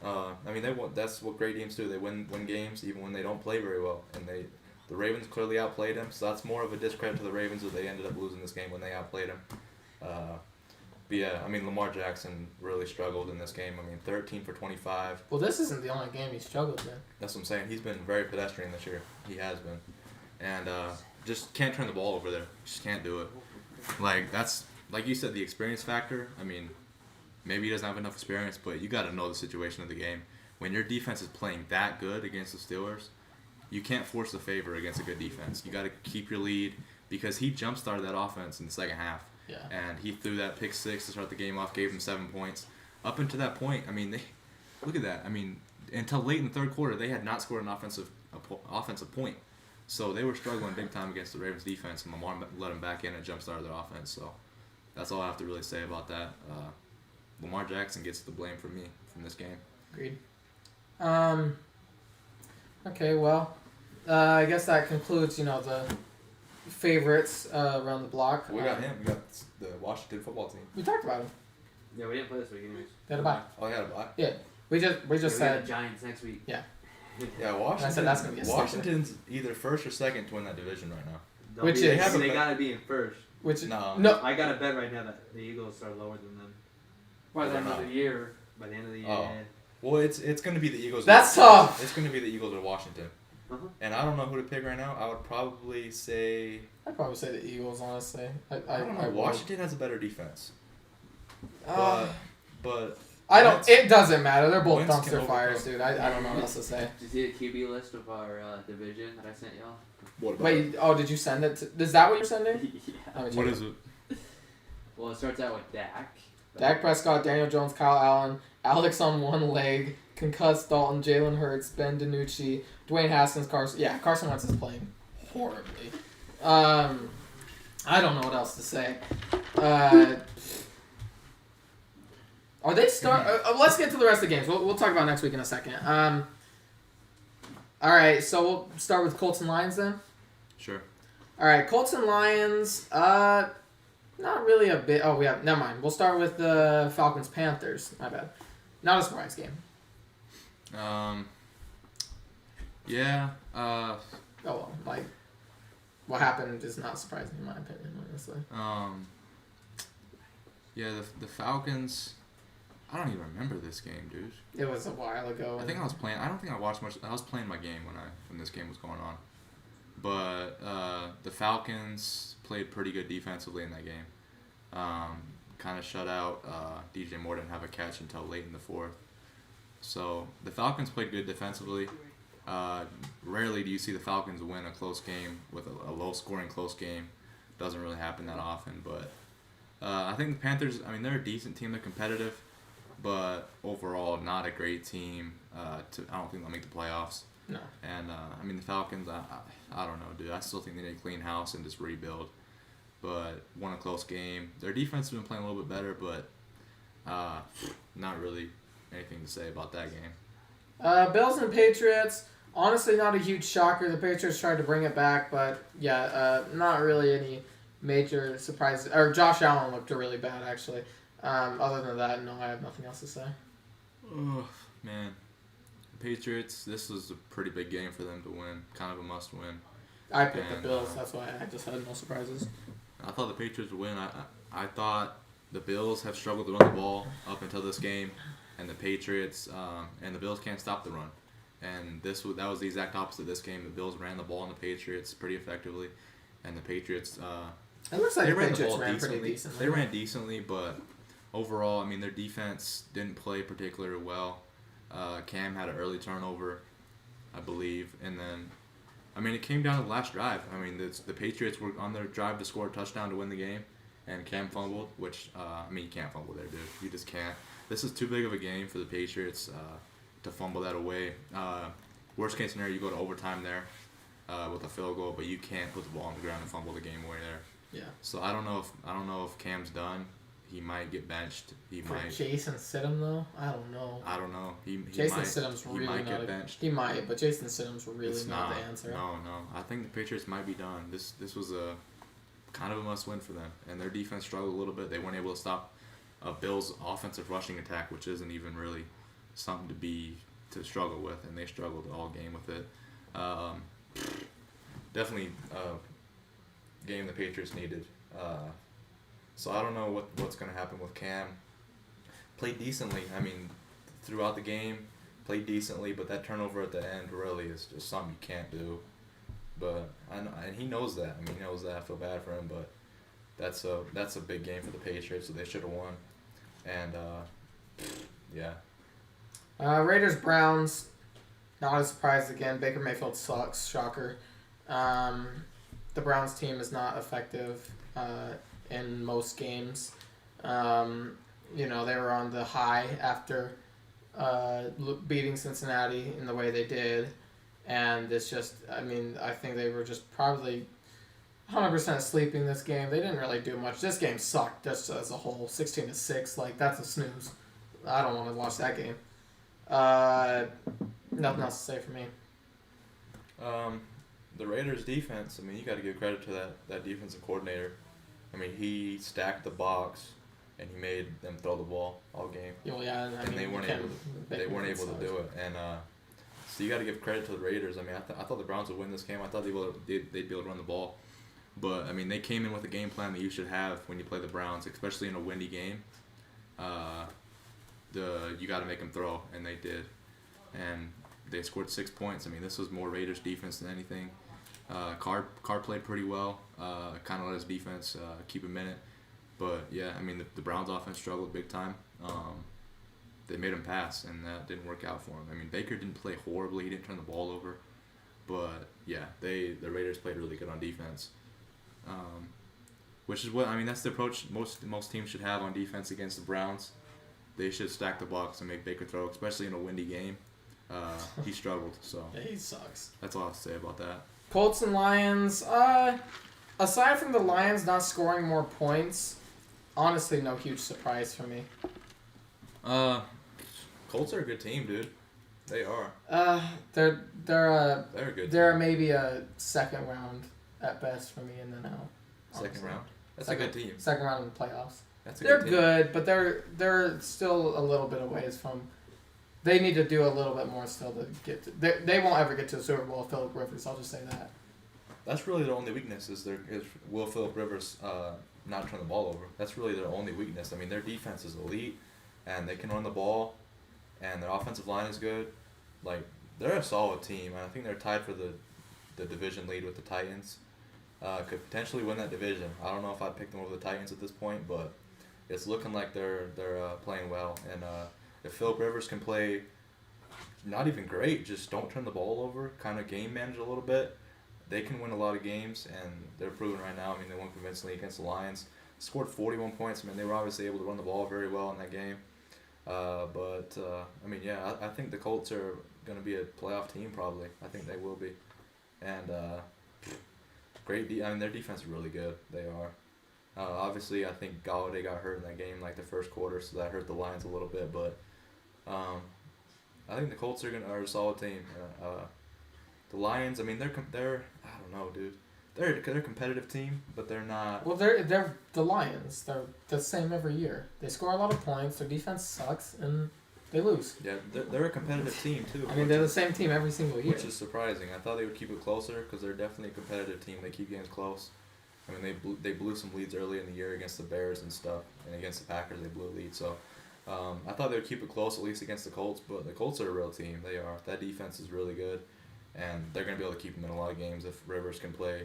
I mean, that's what great teams do. They win games even when they don't play very well. And the Ravens clearly outplayed them, so that's more of a discredit to the Ravens that they ended up losing this game when they outplayed them. But yeah, I mean, Lamar Jackson really struggled in this game. I mean, 13 for 25. Well, this isn't the only game he struggled in. That's what I'm saying. He's been very pedestrian this year. He has been. And just can't turn the ball over there. Just can't do it. Like, that's, like you said, the experience factor. I mean, maybe he doesn't have enough experience, but you got to know the situation of the game. When your defense is playing that good against the Steelers, you can't force the favor against a good defense. You got to keep your lead because he jump-started that offense in the second half. Yeah. And he threw that pick six to start the game off, gave them 7 points. Up until that point, I mean, look at that. I mean, until late in the third quarter, they had not scored an offensive point. So they were struggling big time against the Ravens defense, and Lamar let them back in and jump-started their offense. So that's all I have to really say about that. Lamar Jackson gets the blame from me from this game. Agreed. Okay, well, I guess that concludes, the favorites around the block. We got him. We got the Washington football team. We talked about him. Yeah, we didn't play this week anyways. They had a bye. Oh, he had a bye? Yeah. We just We said. got Giants next week. Yeah. Yeah, Washington. I said that's gonna be a sticker. Washington's either first or second to win that division right now. Which they is- gotta be in first. Which No. I got a bet right now that the Eagles are lower than them By the end of the year. by the end of the year. Oh. Well, it's going to be the Eagles. That's tough. It's going to be the Eagles or Washington. Uh-huh. And I don't know who to pick right now. I would probably say... I'd probably say the Eagles, honestly. I don't know. would. Washington has a better defense. Uh, But I don't. Wentz- It doesn't matter. They're both Wentz can dumpster fires, overcome. dude. I don't know what else to say. Did you see the QB list of our division that I sent y'all? What about Wait. Oh, did you send it? Is that what you're sending? Yeah. Let me check What is it? Well, it starts out with Dak. Dak Prescott, Daniel Jones, Kyle Allen, Alex on one leg, concussed Dalton, Jalen Hurts, Ben DiNucci, Dwayne Haskins, Carson. Yeah, Carson Wentz is playing horribly. I don't know what else to say. Are they start? Let's get to the rest of the games. We'll talk about next week in a second. All right, so we'll start with Colts and Lions then. Sure. All right, Colts and Lions. Not really a bit. Oh, never mind. We'll start with the Falcons Panthers. My bad. Not a surprise game. Yeah. Oh well, like what happened is not surprising in my opinion, honestly. Yeah, the Falcons. I don't even remember this game, dude. It was a while ago. I think I was playing. I don't think I watched much. I was playing my game when this game was going on. But the Falcons played pretty good defensively in that game. Kind of shut out. DJ Moore didn't have a catch until late in the fourth. So the Falcons played good defensively. Rarely do you see the Falcons win a close game with a low-scoring close game. Doesn't really happen that often. But I think the Panthers, I mean, they're a decent team. They're competitive. But overall, not a great team. I don't think they'll make the playoffs. No. And, I mean, the Falcons, I don't know, dude. I still think they need to clean house and just rebuild. But won a close game. Their defense has been playing a little bit better, but not really anything to say about that game. Bills and Patriots. Honestly, not a huge shocker. The Patriots tried to bring it back, but yeah, not really any major surprises. Or Josh Allen looked really bad, actually. Other than that, no, I have nothing else to say. Oh, man. Patriots, this was a pretty big game for them to win. Kind of a must-win. I picked the And, Bills. That's why I just had no surprises. I thought the Patriots would win. I thought the Bills have struggled to run the ball up until this game, and the Patriots and the Bills can't stop the run. And that was the exact opposite of this game. The Bills ran the ball on the Patriots pretty effectively, and the Patriots. It looks like they the ran Patriots the ball ran decently. pretty decently. They ran decently, but overall, I mean, their defense didn't play particularly well. Cam had an early turnover, I believe, and then, I mean, it came down to the last drive. I mean, the Patriots were on their drive to score a touchdown to win the game, and Cam fumbled, which, I mean, you can't fumble there, dude. You just can't. This is too big of a game for the Patriots to fumble that away. Worst case scenario, you go to overtime there with a field goal, but you can't put the ball on the ground and fumble the game away there. Yeah. So I don't know if Cam's done. He might get benched. For Jason Stidham though, I don't know. Jason Stidham's really might not get benched. He might, but Jason Stidham's really not the answer. No. I think the Patriots might be done. This was a kind of a must-win for them, and their defense struggled a little bit. They weren't able to stop Bills' offensive rushing attack, which isn't even really something to struggle with, and they struggled all game with it. Definitely a game the Patriots needed. So I don't know what's going to happen with Cam. Played decently. I mean, throughout the game, played decently, but that turnover at the end really is just something you can't do. But and he knows that. I mean, he knows that. I feel bad for him, but that's a big game for the Patriots, so they should have won. And yeah. Raiders Browns. Not a surprise again. Baker Mayfield sucks. Shocker. The Browns team is not effective in most games. They were on the high after beating Cincinnati in the way they did. And it's just, I mean, I think they were just probably 100% sleeping this game. They didn't really do much. This game sucked just as a whole. 16-6, like, that's a snooze. I don't want to watch that game. Nothing else to say for me. The Raiders' defense, I mean, you got to give credit to that defensive coordinator. I mean, he stacked the box, and he made them throw the ball all game. Well, yeah, and they weren't able to do it. And so you got to give credit to the Raiders. I mean, I thought the Browns would win this game. I thought they'd be able to run the ball. But, I mean, they came in with a game plan that you should have when you play the Browns, especially in a windy game. You got to make them throw, and they did. And they scored 6 points. I mean, this was more Raiders defense than anything. Carr played pretty well. Kind of let his defense keep him in it. But, yeah, I mean, the Browns offense struggled big time. They made him pass, and that didn't work out for him. I mean, Baker didn't play horribly. He didn't turn the ball over. But, yeah, the Raiders played really good on defense. Which is what, I mean, that's the approach most teams should have on defense against the Browns. They should stack the box and make Baker throw, especially in a windy game. He struggled, so. Yeah, he sucks. That's all I have to say about that. Colts and Lions. Aside from the Lions not scoring more points, honestly, no huge surprise for me. Colts are a good team, dude. They are. They're a good they're team. maybe a second round at best for me in the now. Second round. That's a good team. Second round in the playoffs. That's a They're good team. good, but they're still a little bit of ways from. They need to do a little bit more still to get to. They won't ever get to the Super Bowl with Phillip Rivers. I'll just say that. That's really their only weakness is will Phillip Rivers not turn the ball over. That's really their only weakness. I mean, their defense is elite, and they can run the ball, and their offensive line is good. Like, they're a solid team, and I think they're tied for the division lead with the Titans. Could potentially win that division. I don't know if I'd pick them over the Titans at this point, but it's looking like they're playing well. And if Phillip Rivers can play not even great, just don't turn the ball over, kind of game manage a little bit, they can win a lot of games, and they're proving right now. I mean, they won convincingly against the Lions. Scored 41 points. I mean, they were obviously able to run the ball very well in that game. I mean, yeah, I think the Colts are going to be a playoff team probably. I think they will be. And I mean, their defense is really good. They are. Obviously, I think Galladay got hurt in that game, like the first quarter, so that hurt the Lions a little bit. But I think the Colts are a solid team. The Lions, I mean, they're I don't know, dude. They're a competitive team, but they're not. Well, they're the Lions. They're the same every year. They score a lot of points. Their defense sucks, and they lose. Yeah, they're a competitive team too. I mean, they're the same team every single year. Which is surprising. I thought they would keep it closer because they're definitely a competitive team. They keep games close. I mean, they blew some leads early in the year against the Bears and stuff, and against the Packers they blew a lead. So I thought they would keep it close, at least against the Colts, but the Colts are a real team. They are. That defense is really good, and they're going to be able to keep them in a lot of games if Rivers can play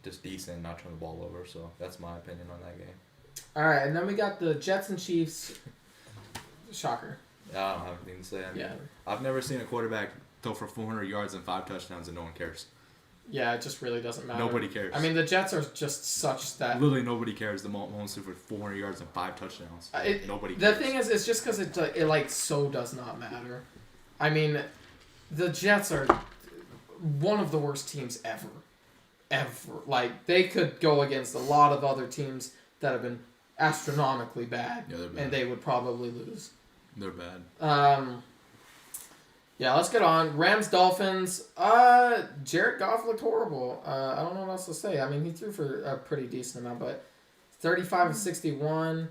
just decent and not turn the ball over. So that's my opinion on that game. All right, and then we got the Jets and Chiefs. Shocker. I don't have anything to say. I mean, Yeah. I've never seen a quarterback throw for 400 yards and 5 touchdowns and no one cares. Yeah, it just really doesn't matter. Nobody cares. I mean, the Jets are just such that. Literally nobody cares. The Mahomes threw for 400 yards and 5 touchdowns. Nobody cares. The thing is, it's just because it like so does not matter. I mean, the Jets are one of the worst teams ever. Like, they could go against a lot of other teams that have been astronomically bad, Yeah, they're bad. and they would probably lose. They're bad. Yeah, let's get on. Rams Dolphins. Jared Goff looked horrible. I don't know what else to say. I mean, he threw for a pretty decent amount, but 35 of 61.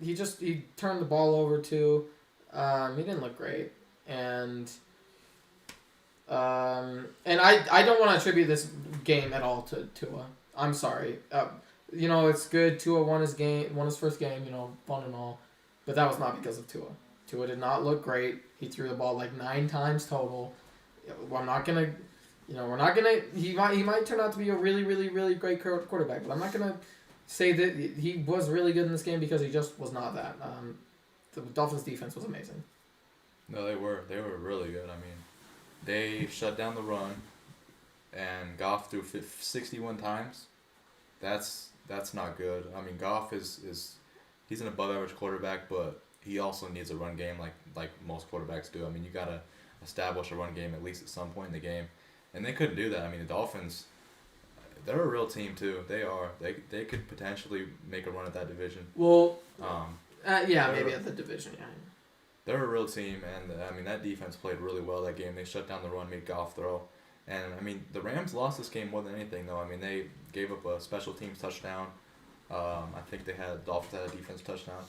He turned the ball over too. He didn't look great, and I don't want to attribute this game at all to Tua. I'm sorry. It's good. Tua won his first game. Fun and all, but that was not because of Tua. Tua did not look great. He threw the ball like 9 times total. I'm not gonna, we're not gonna. He might turn out to be a really, really, really great quarterback, but I'm not gonna say that he was really good in this game because he just was not that. The Dolphins' defense was amazing. No, they were really good. I mean, they shut down the run, and Goff threw 61 times. That's not good. I mean, Goff is he's an above average quarterback, but he also needs a run game like most quarterbacks do. I mean, you gotta establish a run game at least at some point in the game, and they couldn't do that. I mean, the Dolphins, they're a real team too. They are. They could potentially make a run at that division. Well, maybe at the division. Yeah. They're a real team, and I mean that defense played really well that game. They shut down the run, made Goff throw, and I mean the Rams lost this game more than anything though. I mean they gave up a special teams touchdown. I think Dolphins had a defense touchdown,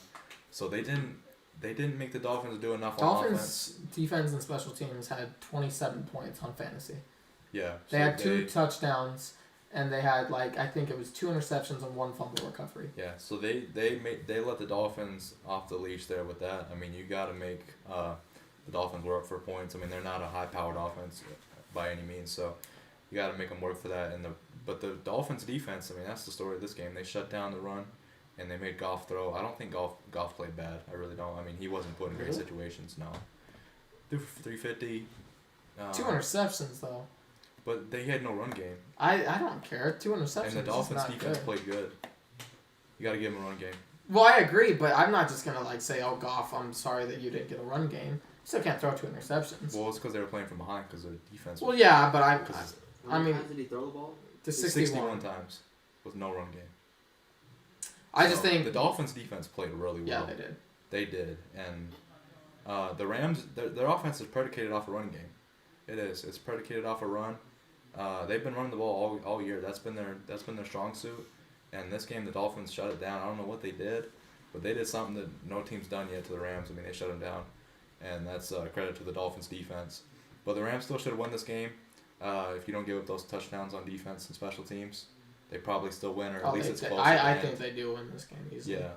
so they didn't make the Dolphins do enough on offense. Dolphins defense and special teams had 27 points on fantasy. Yeah, they had 2 touchdowns, and they had I think it was 2 interceptions and 1 fumble recovery. Yeah, so they let the Dolphins off the leash there with that. I mean, you got to make the Dolphins work for points. I mean, they're not a high-powered offense by any means, so you got to make them work for that. But the Dolphins' defense, I mean, that's the story of this game. They shut down the run, and they made Goff throw. I don't think Goff played bad. I really don't. I mean, he wasn't put in great situations. No, threw for 350. 2 interceptions though. But they had no run game. I don't care. 2 interceptions. And the Dolphins' defense good. played good. You got to give them a run game. Well, I agree, but I'm not just gonna say, "Oh, Goff, I'm sorry that you didn't get a run game." You still can't throw 2 interceptions. Well, it's because they were playing from behind because their defense. Well, yeah, but How many times did he throw the ball? To 61 times with no run game. I just think the Dolphins' defense played really well. Yeah, they did. They did, and the Rams, their offense is predicated off a run game. It is. It's predicated off a run. They've been running the ball all year. That's been their strong suit. And this game, the Dolphins shut it down. I don't know what they did, but they did something that no team's done yet to the Rams. I mean, they shut them down, and that's credit to the Dolphins' defense. But the Rams still should have won this game. If you don't give up those touchdowns on defense and special teams, they probably still win, or at least it's close. I think they do win this game easily. Yeah,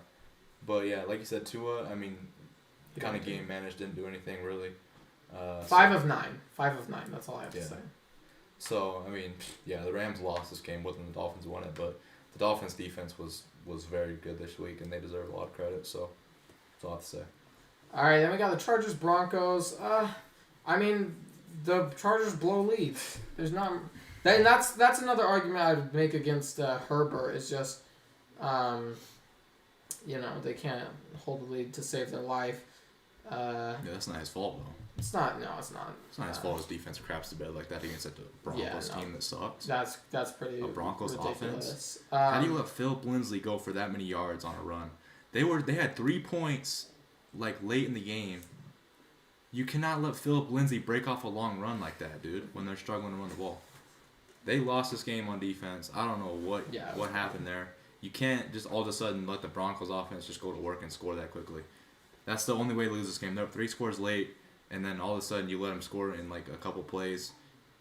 but yeah, like you said, Tua. I mean, kind of game managed, didn't do anything really. 5 of 9. 5 of 9. That's all I have to say. So I mean, yeah, the Rams lost this game, wasn't the Dolphins won it, but the Dolphins' defense was very good this week, and they deserve a lot of credit. So that's all I have to say. All right, then we got the Chargers Broncos. I mean, the Chargers blow leads. There's not. That's another argument I would make against Herbert. Is just, they can't hold the lead to save their life. Yeah, that's not his fault though. It's not. No, it's not. It's not his fault. His defense craps to bed like that against the Broncos team that sucked. That's pretty. A Broncos ridiculous. offense. How do you let Philip Lindsay go for that many yards on a run? They had 3 points late in the game. You cannot let Philip Lindsay break off a long run like that, dude, when they're struggling to run the ball. They lost this game on defense. I don't know what happened there. You can't just all of a sudden let the Broncos offense just go to work and score that quickly. That's the only way to lose this game. They're up 3 scores late, and then all of a sudden you let them score in a couple plays.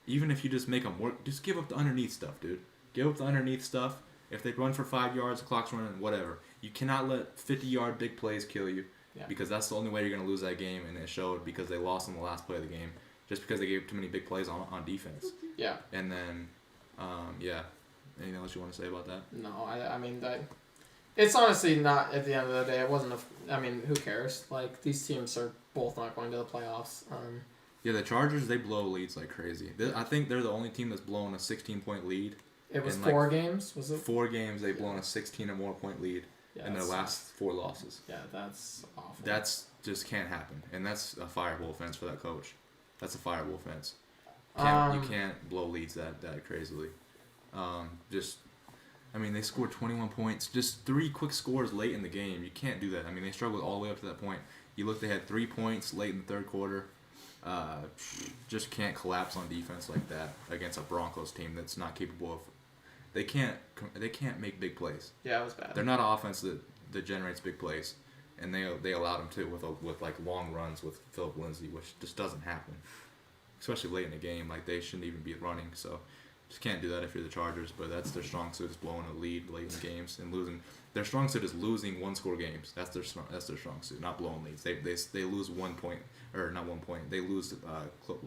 Even if you just make them work, just give up the underneath stuff, dude. Give up the underneath stuff. If they run for 5 yards, the clock's running, whatever. You cannot let 50-yard big plays kill you because that's the only way you're going to lose that game, and it showed because they lost on the last play of the game just because they gave too many big plays on defense. Yeah. And then, anything else you want to say about that? No, I mean, it's honestly not, at the end of the day, it wasn't who cares? Like, these teams are both not going to the playoffs. Yeah, the Chargers, they blow leads like crazy. I think they're the only team that's blown a 16-point lead. It was 4 games, was it? 4 games, they've blown a 16 or more point lead in their last 4 losses. Yeah, that's awful. That's just can't happen. And that's a fireable offense for that coach. That's a fireable offense. You can't blow leads that crazily. They scored 21 points. Just 3 quick scores late in the game. You can't do that. I mean, they struggled all the way up to that point. You look, they had 3 points late in the third quarter. Just can't collapse on defense like that against a Broncos team that's not capable of. They can't make big plays. Yeah, it was bad. They're not an offense that generates big plays, and they allowed them to with like long runs with Philip Lindsay, which just doesn't happen, especially late in the game. Like they shouldn't even be running. So just can't do that if you're the Chargers. But that's their strong suit, is blowing a lead late in games and losing. Their strong suit is losing 1-score games. That's their strong suit, not blowing leads. They lose 1 point, or not 1 point. They lose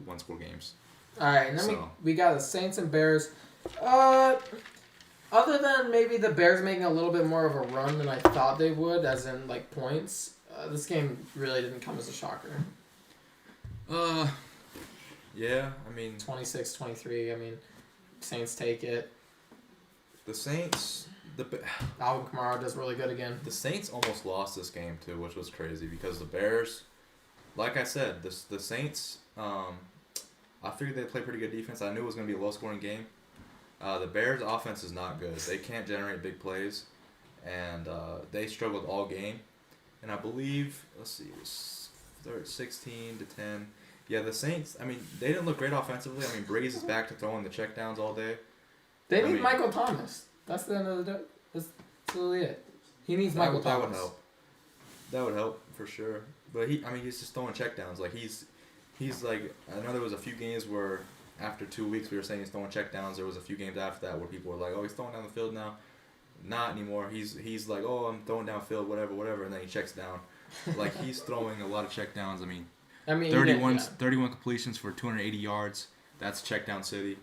1-score games. All right, and then we got the Saints and Bears. Other than maybe the Bears making a little bit more of a run than I thought they would, as in like points, this game really didn't come as a shocker. Yeah, I mean 26-23. I mean, Saints take it. The Saints. Alvin Kamara does really good again. The Saints almost lost this game too, which was crazy because the Bears, like I said, the Saints. I figured they'd play pretty good defense. I knew it was going to be a low-scoring game. The Bears' offense is not good. They can't generate big plays, and they struggled all game. And I believe, it was 16-10. Yeah, the Saints, I mean, they didn't look great offensively. I mean, Breeze is back to throwing the checkdowns all day. They need Michael Thomas. That's the end of the day. That's really it. He needs Michael Thomas. That would help. That would help for sure. But he's just throwing checkdowns. Like he's like, I know there was a few games where after 2 weeks we were saying he's throwing checkdowns. There was a few games after that where people were like, oh, he's throwing down the field now. Not anymore. He's like, oh, I'm throwing downfield, whatever, and then he checks down. Like he's throwing a lot of checkdowns. I mean 31 completions for 280 yards. That's checkdown city.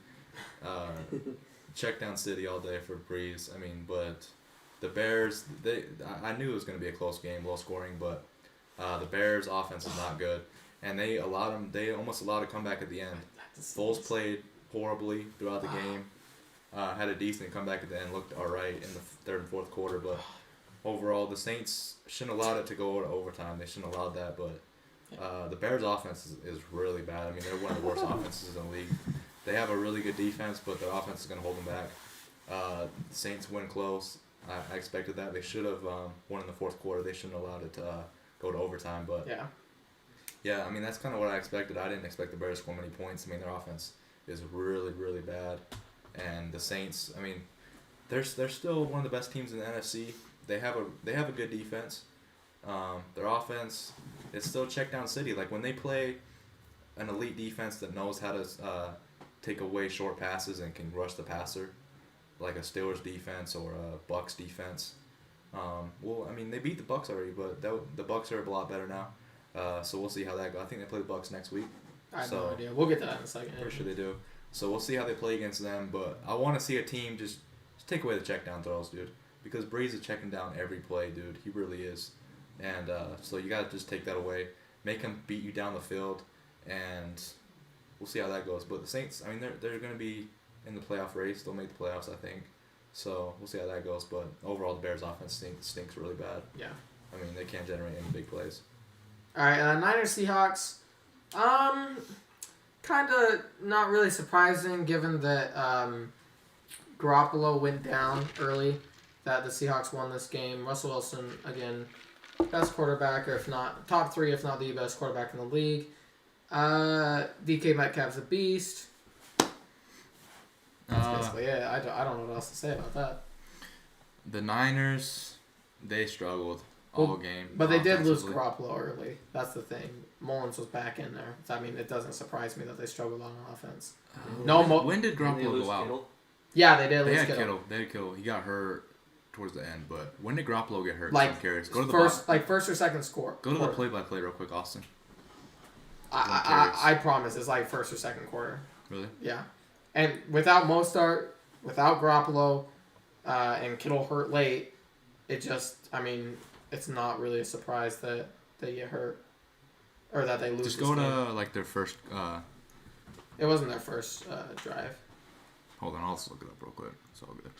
Checkdown city all day for Breeze. I mean, but the Bears, I knew it was going to be a close game, low scoring, but the Bears' offense is not good, and they almost allowed a comeback at the end. Foles played horribly throughout the game, had a decent comeback at the end, looked all right in the third and fourth quarter, but overall the Saints shouldn't have allowed it to go to overtime. They shouldn't have allowed that, but the Bears' offense is really bad. I mean, they're one of the worst offenses in the league. They have a really good defense, but their offense is going to hold them back. The Saints win close. I expected that. They should have won in the fourth quarter. They shouldn't have allowed it to go to overtime. But yeah, I mean, that's kind of what I expected. I didn't expect the Bears to score many points. I mean, their offense is really, really bad. And the Saints, I mean, they're still one of the best teams in the NFC. They have a good defense. Their offense is still check down city. Like when they play an elite defense that knows how to take away short passes and can rush the passer, like a Steelers defense or a Bucks defense. Well, I mean, they beat the Bucks already, but the Bucks are a lot better now. So we'll see how that goes. I think they play the Bucks next week. I have no idea. We'll get to that in a second. Pretty sure they do. So we'll see how they play against them. But I want to see a team just take away the check down throws, dude. Because Breeze is checking down every play, dude. He really is. And so you got to just take that away. Make him beat you down the field. And we'll see how that goes. But the Saints, I mean, they're going to be in the playoff race. They'll make the playoffs, I think. So we'll see how that goes. But overall, the Bears' offense stinks really bad. Yeah. I mean, they can't generate any big plays. All right, Niners Seahawks. Kind of not really surprising given that Garoppolo went down early, that the Seahawks won this game. Russell Wilson, again, best quarterback, or if not, top 3, if not the best quarterback in the league. DK Metcalf's a beast. That's basically it. I don't know what else to say about that. The Niners, they struggled all game. But they did lose Garoppolo early. That's the thing. Mullins was back in there. So, I mean, it doesn't surprise me that they struggled on offense. When did Garoppolo go out? Yeah, they did. They lose had Kittle. Kittle. They had Kittle. He got hurt towards the end, but when did Garoppolo get hurt? Like Some carries. Go to the first or second score. Go to the play-by-play real quick, Austin. I promise it's like first or second quarter. Really? Yeah, and without Mostert, without Garoppolo, and Kittle hurt late, it's not really a surprise that they get hurt or that they lose. Just go to like their first. It wasn't their first drive. Hold on, I'll just look it up real quick. It's all good.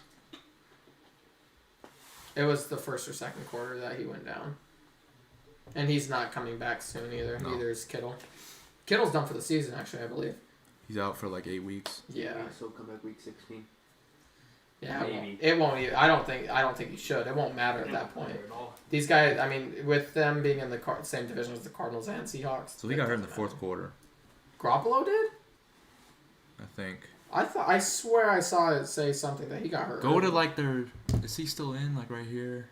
It was the first or second quarter that he went down. And he's not coming back soon either. No. Neither is Kittle. Kittle's done for the season, actually, I believe. He's out for like 8 weeks. Yeah. So come back week 16. Yeah. Maybe. It won't even, I don't think he should. It won't matter at that point. These guys, with them being in the same division as the Cardinals and Seahawks. So he got hurt in the fourth quarter. Garoppolo did? I think. I swear I saw it say something that he got hurt. Go to like their. Is he still in? Like right here.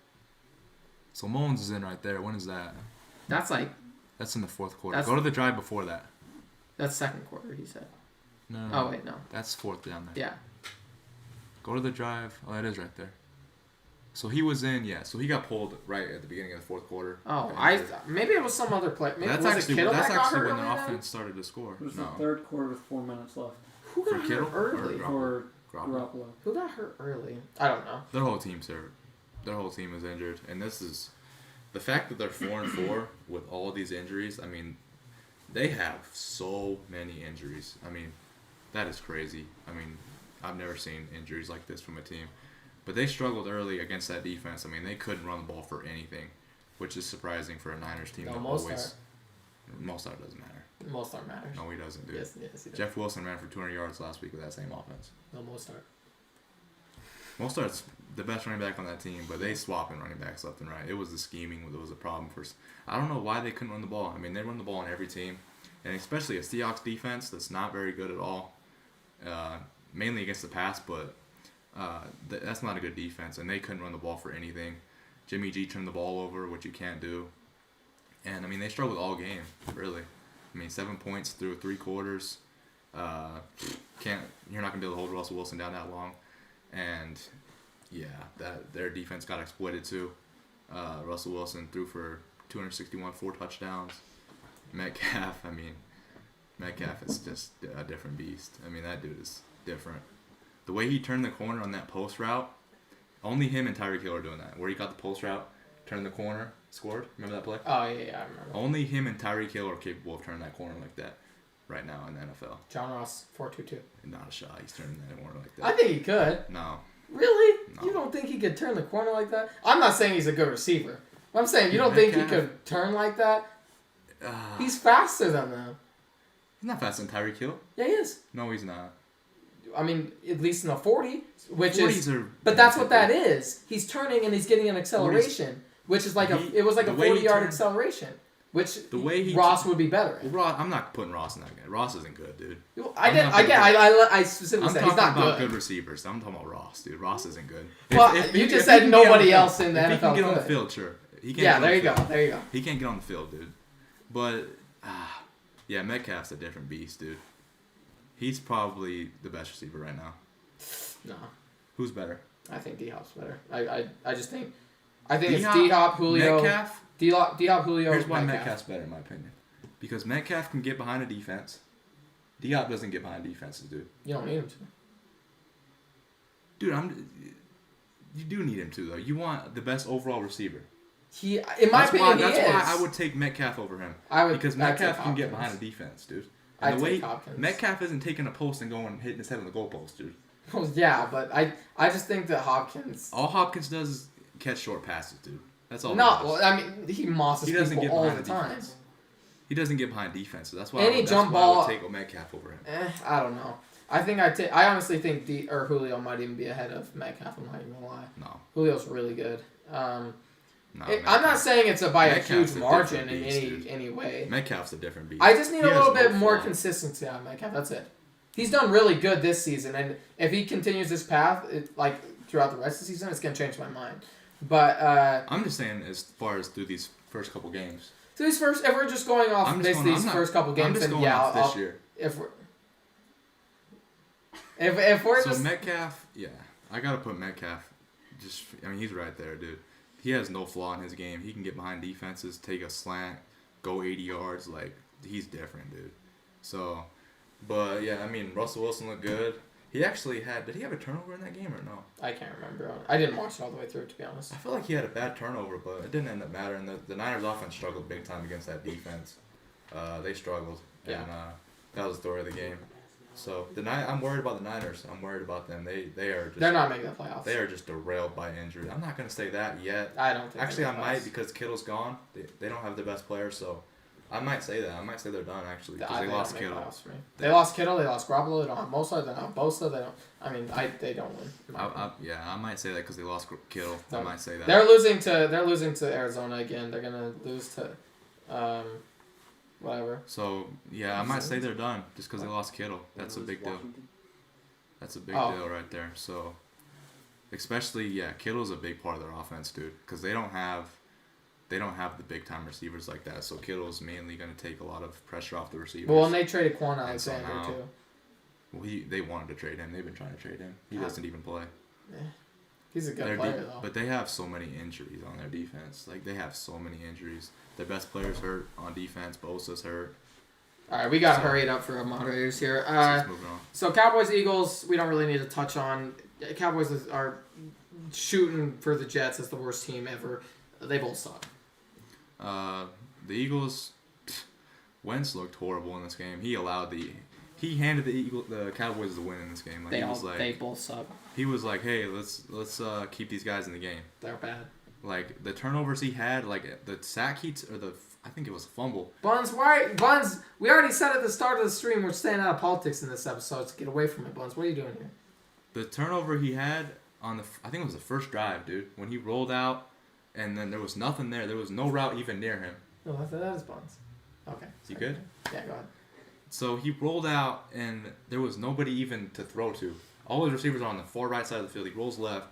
So Mullins is in right there. When is that? That's That's in the fourth quarter. Go to the drive before that. That's second quarter, he said. No. Oh, wait, no. That's fourth down there. Yeah. Go to the drive. Oh, that is right there. So he was in, yeah. So he got pulled right at the beginning of the fourth quarter. Oh, maybe it was some other play. Maybe That's was actually it Kittle that's that got actually hurt when their early then? offense started to score. It was No. the third quarter with 4 minutes left Who got For Kittle hurt or early? Garoppolo? for Garoppolo. Garoppolo. Who got hurt early? I don't know. Their whole team's hurt. Their whole team is injured, and this is the fact that they're 4-4 with all these injuries. They have so many injuries. That is crazy. I've never seen injuries like this from a team. But they struggled early against that defense. They couldn't run the ball for anything, which is surprising for a Niners team that always. Mostert doesn't matter. Mostert matters. No, he doesn't, dude. Yes, he does. Jeff Wilson ran for 200 yards last week with that same offense. No, Mostert. Mostert's the best running back on that team, but they swapping running backs left and right. It was the scheming that was a problem for. I don't know why they couldn't run the ball. They run the ball on every team, and especially a Seahawks defense that's not very good at all, mainly against the pass, but that's not a good defense, and they couldn't run the ball for anything. Jimmy G turned the ball over, which you can't do, and they struggled all game, really. 7 points through 3 quarters. You're not gonna be able to hold Russell Wilson down that long. And yeah, their defense got exploited too. Russell Wilson threw for 261, 4 touchdowns. Metcalf is just a different beast. That dude is different. The way he turned the corner on that post route, only him and Tyreek Hill are doing that. Where he got the post route, turned the corner, scored. Remember that play? Oh, yeah, I remember. Only him and Tyreek Hill are capable of turning that corner like that right now in the NFL. John Ross, 4.22. Not a shot. He's turning that corner like that. I think he could. No. Really? No. You don't think he could turn the corner like that? I'm not saying he's a good receiver. I'm saying you don't think he could turn like that? He's faster than them. He's not faster than Tyreek Hill. Yeah, he is. No, he's not. At least in a 40, which 40s is. are But that's what that is. He's turning and he's getting an acceleration, which is like it was like a 40-yard acceleration, which the way Ross would be better in. Ross, I'm not putting Ross in that game. Ross isn't good, dude. I specifically said he's not about good. good receivers. I'm talking about Ross, dude. Ross isn't good. Well, you just said nobody else in the NFL. He can get on the could. field, sure. There you go. He can't get on the field, dude. But yeah, Metcalf's a different beast, dude. He's probably the best receiver right now. No. Who's better? I think D-Hop's better. I just think it's D-Hop, Julio. Metcalf? D-Hop, Julio. Here's why Metcalf's better, in my opinion. Because Metcalf can get behind a defense. D-Hop doesn't get behind defenses, dude. You don't need him to. Dude, you do need him to, though. You want the best overall receiver. In my opinion, that's why I would take Metcalf over him. Because Metcalf can get behind a defense, dude. And the way Metcalf isn't taking a post and going hitting his head on the goalpost, dude. Well, yeah, but I just think that Hopkins. All Hopkins does is catch short passes, dude. That's all. He mosses people all the time. He doesn't get behind defense, so that's why. ball. I would take Metcalf over him. I don't know. I honestly think Julio might even be ahead of Metcalf. I'm not even gonna lie. No. Julio's really good. No, I'm not saying it's by a Metcalf's huge margin beast, in any way. Metcalf's a different beast. I just need a little bit more consistency on Metcalf. That's it. He's done really good this season, and if he continues this path, throughout the rest of the season, it's gonna change my mind. But I'm just saying, as far as through these first couple games. If we're just going off these first couple games, I'm just then going off this year. If we're So just Metcalf, yeah, I gotta put Metcalf. He's right there, dude. He has no flaw in his game. He can get behind defenses, take a slant, go 80 yards. Like, he's different, dude. So, but yeah, I mean, Russell Wilson looked good. He actually did he have a turnover in that game or no? I can't remember. I didn't watch it all the way through, to be honest. I feel like he had a bad turnover, but it didn't end up mattering. The Niners offense struggled big time against that defense. They struggled, and that was the story of the game. So I'm worried about the Niners. I'm worried about them. They're not making the playoffs. They are just derailed by injury. I'm not gonna say that yet. I don't think. Actually, I might because Kittle's gone. They don't have the best player, so I might say that. I might say they're done actually because they lost Kittle. They lost Kittle. They lost Garoppolo. They don't have Bosa. They don't have Bosa. They don't. I mean, they don't win. I might say that because they lost Kittle. I might say that. They're losing to Arizona again. They're gonna lose to, whatever. So yeah, I might say they're done just because they lost Kittle. That's a big deal. That's a big deal right there. So, especially Kittle's a big part of their offense, dude, because they don't have the big time receivers like that. So Kittle's mainly going to take a lot of pressure off the receivers. Well, and they traded Quan Alexander too. Well, they wanted to trade him. They've been trying to trade him. He doesn't even play. Yeah. He's a good player though. But they have so many injuries on their defense. Like, they have so many injuries. Their best player's hurt on defense. Bosa's hurt. All right, we got to hurry it up for our moderators here. Moving on. So Cowboys, Eagles, we don't really need to touch on. Cowboys are shooting for the Jets as the worst team ever. They both suck. The Eagles, Wentz looked horrible in this game. He handed the Cowboys the win in this game. Like, they both suck. He was like, hey, let's keep these guys in the game. They're bad. Like, the turnovers he had, like the sack I think it was a fumble. Buns, we already said at the start of the stream we're staying out of politics in this episode, so get away from it, Buns. What are you doing here? The turnover he had I think it was the first drive, dude, when he rolled out, and then there was nothing there. There was no route even near him. No, that is Buns. Okay. You good? Yeah, go ahead. So he rolled out, and there was nobody even to throw to. All his receivers are on the far right side of the field. He rolls left,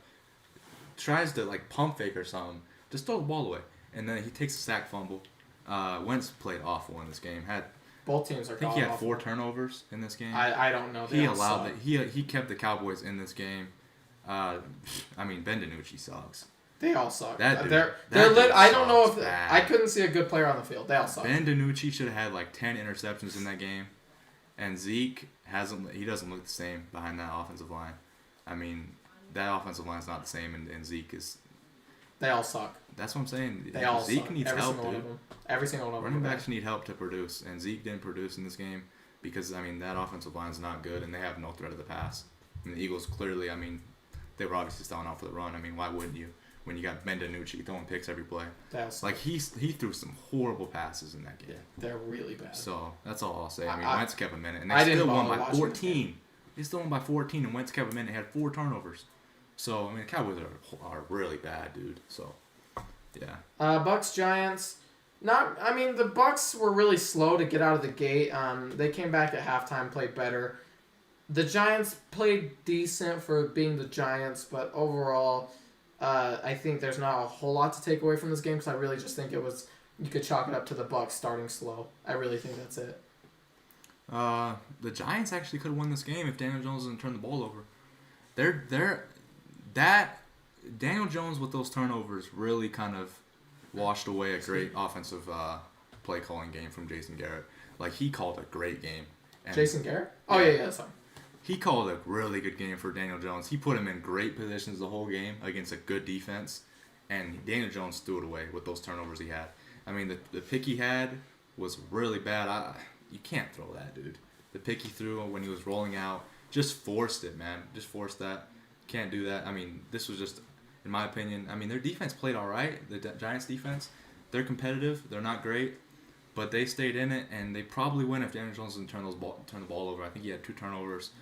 tries to like pump fake or something, just throw the ball away, and then he takes a sack fumble. Wentz played awful in this game. Both teams are. I think he had 4 turnovers in this game. I don't know. He kept the Cowboys in this game. Ben DiNucci sucks. They all suck. They're I don't know if I couldn't see a good player on the field. They all suck. Ben DiNucci should have had like 10 interceptions in that game, and Zeke he doesn't look the same behind that offensive line. I mean, that offensive line is not the same, and Zeke is. They all suck. That's what I'm saying. They all Zeke suck. needs help, dude. Every single one of them. Running backs need help to produce, and Zeke didn't produce in this game because that offensive line is not good, and they have no threat of the pass. And the Eagles clearly, they were obviously styling out for the run. Why wouldn't you? When you got Ben DiNucci throwing picks every play. Like, he threw some horrible passes in that game. Yeah, they're really bad. So, that's all I'll say. Wentz kept a minute. And they still won by 14. They still won by 14, and Wentz kept a minute. He had 4 turnovers. So, the Cowboys are really bad, dude. So, yeah. Bucks, Giants. The Bucks were really slow to get out of the gate. They came back at halftime, played better. The Giants played decent for being the Giants, but overall... I think there's not a whole lot to take away from this game because I really just think you could chalk it up to the Bucs starting slow. I really think that's it. The Giants actually could have won this game if Daniel Jones didn't turn the ball over. Daniel Jones with those turnovers really kind of washed away a great offensive play calling game from Jason Garrett. Like, he called a great game. Jason Garrett? Oh yeah, sorry. He called a really good game for Daniel Jones. He put him in great positions the whole game against a good defense, and Daniel Jones threw it away with those turnovers he had. The pick he had was really bad. You can't throw that, dude. The pick he threw when he was rolling out, just forced it, man. Just forced that. Can't do that. This was just, in my opinion, their defense played all right. The Giants' defense, they're competitive. They're not great, but they stayed in it, and they probably win if Daniel Jones didn't turn the ball over. I think he had 2 turnovers.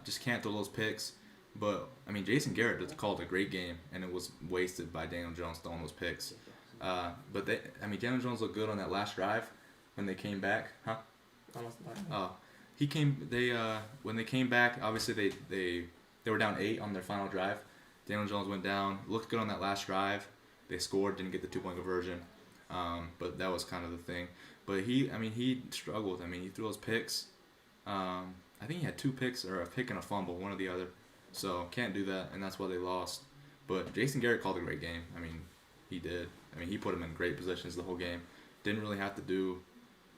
Just can't throw those picks. But, Jason Garrett just called a great game, and it was wasted by Daniel Jones throwing those picks. But Daniel Jones looked good on that last drive when they came back. Huh? When they came back, obviously they were down 8 on their final drive. Daniel Jones went down, looked good on that last drive. They scored, didn't get the 2-point conversion. But that was kind of the thing. But he struggled. He threw those picks. I think he had 2 picks or a pick and a fumble, one or the other. So can't do that, and that's why they lost. But Jason Garrett called a great game. I mean, he did. I mean, he put him in great positions the whole game. Didn't really have to do.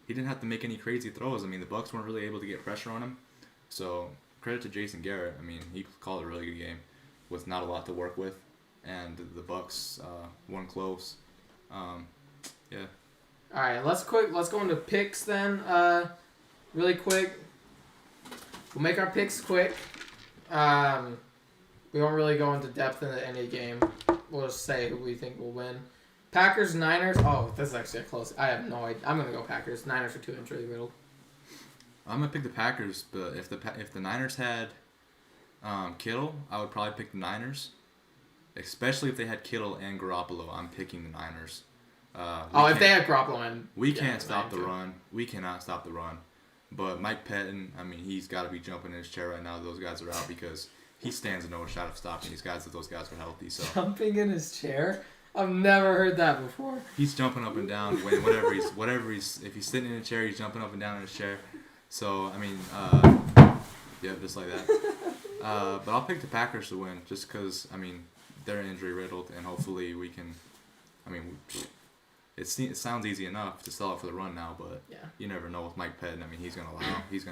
He didn't have to make any crazy throws. I mean, the Bucs weren't really able to get pressure on him. So credit to Jason Garrett. I mean, he called a really good game with not a lot to work with, and the Bucs won close. Yeah. All right, let's go into picks then. Really quick. We'll make our picks quick. We won't really go into depth into any game. We'll just say who we think will win. Packers, Niners. Oh, this is actually a close. I have no idea. I'm gonna go Packers. Niners are too injury riddled. I'm gonna pick the Packers, but if the Niners had Kittle, I would probably pick the Niners. Especially if they had Kittle and Garoppolo, I'm picking the Niners. If they had Garoppolo, we can't stop the run. We cannot stop the run. But Mike Pettin, I mean, he's got to be jumping in his chair right now. Those guys are out because he stands no shot of stopping these guys if those guys are healthy. So jumping in his chair? I've never heard that before. He's jumping up and down whatever he's if he's sitting in a chair, he's jumping up and down in his chair. So I mean, yeah, just like that. But I'll pick the Packers to win just because I mean they're injury riddled and hopefully we can. I mean, it sounds easy enough to sell out for the run now, but yeah. You never know with Mike Pettin. I mean, he's gonna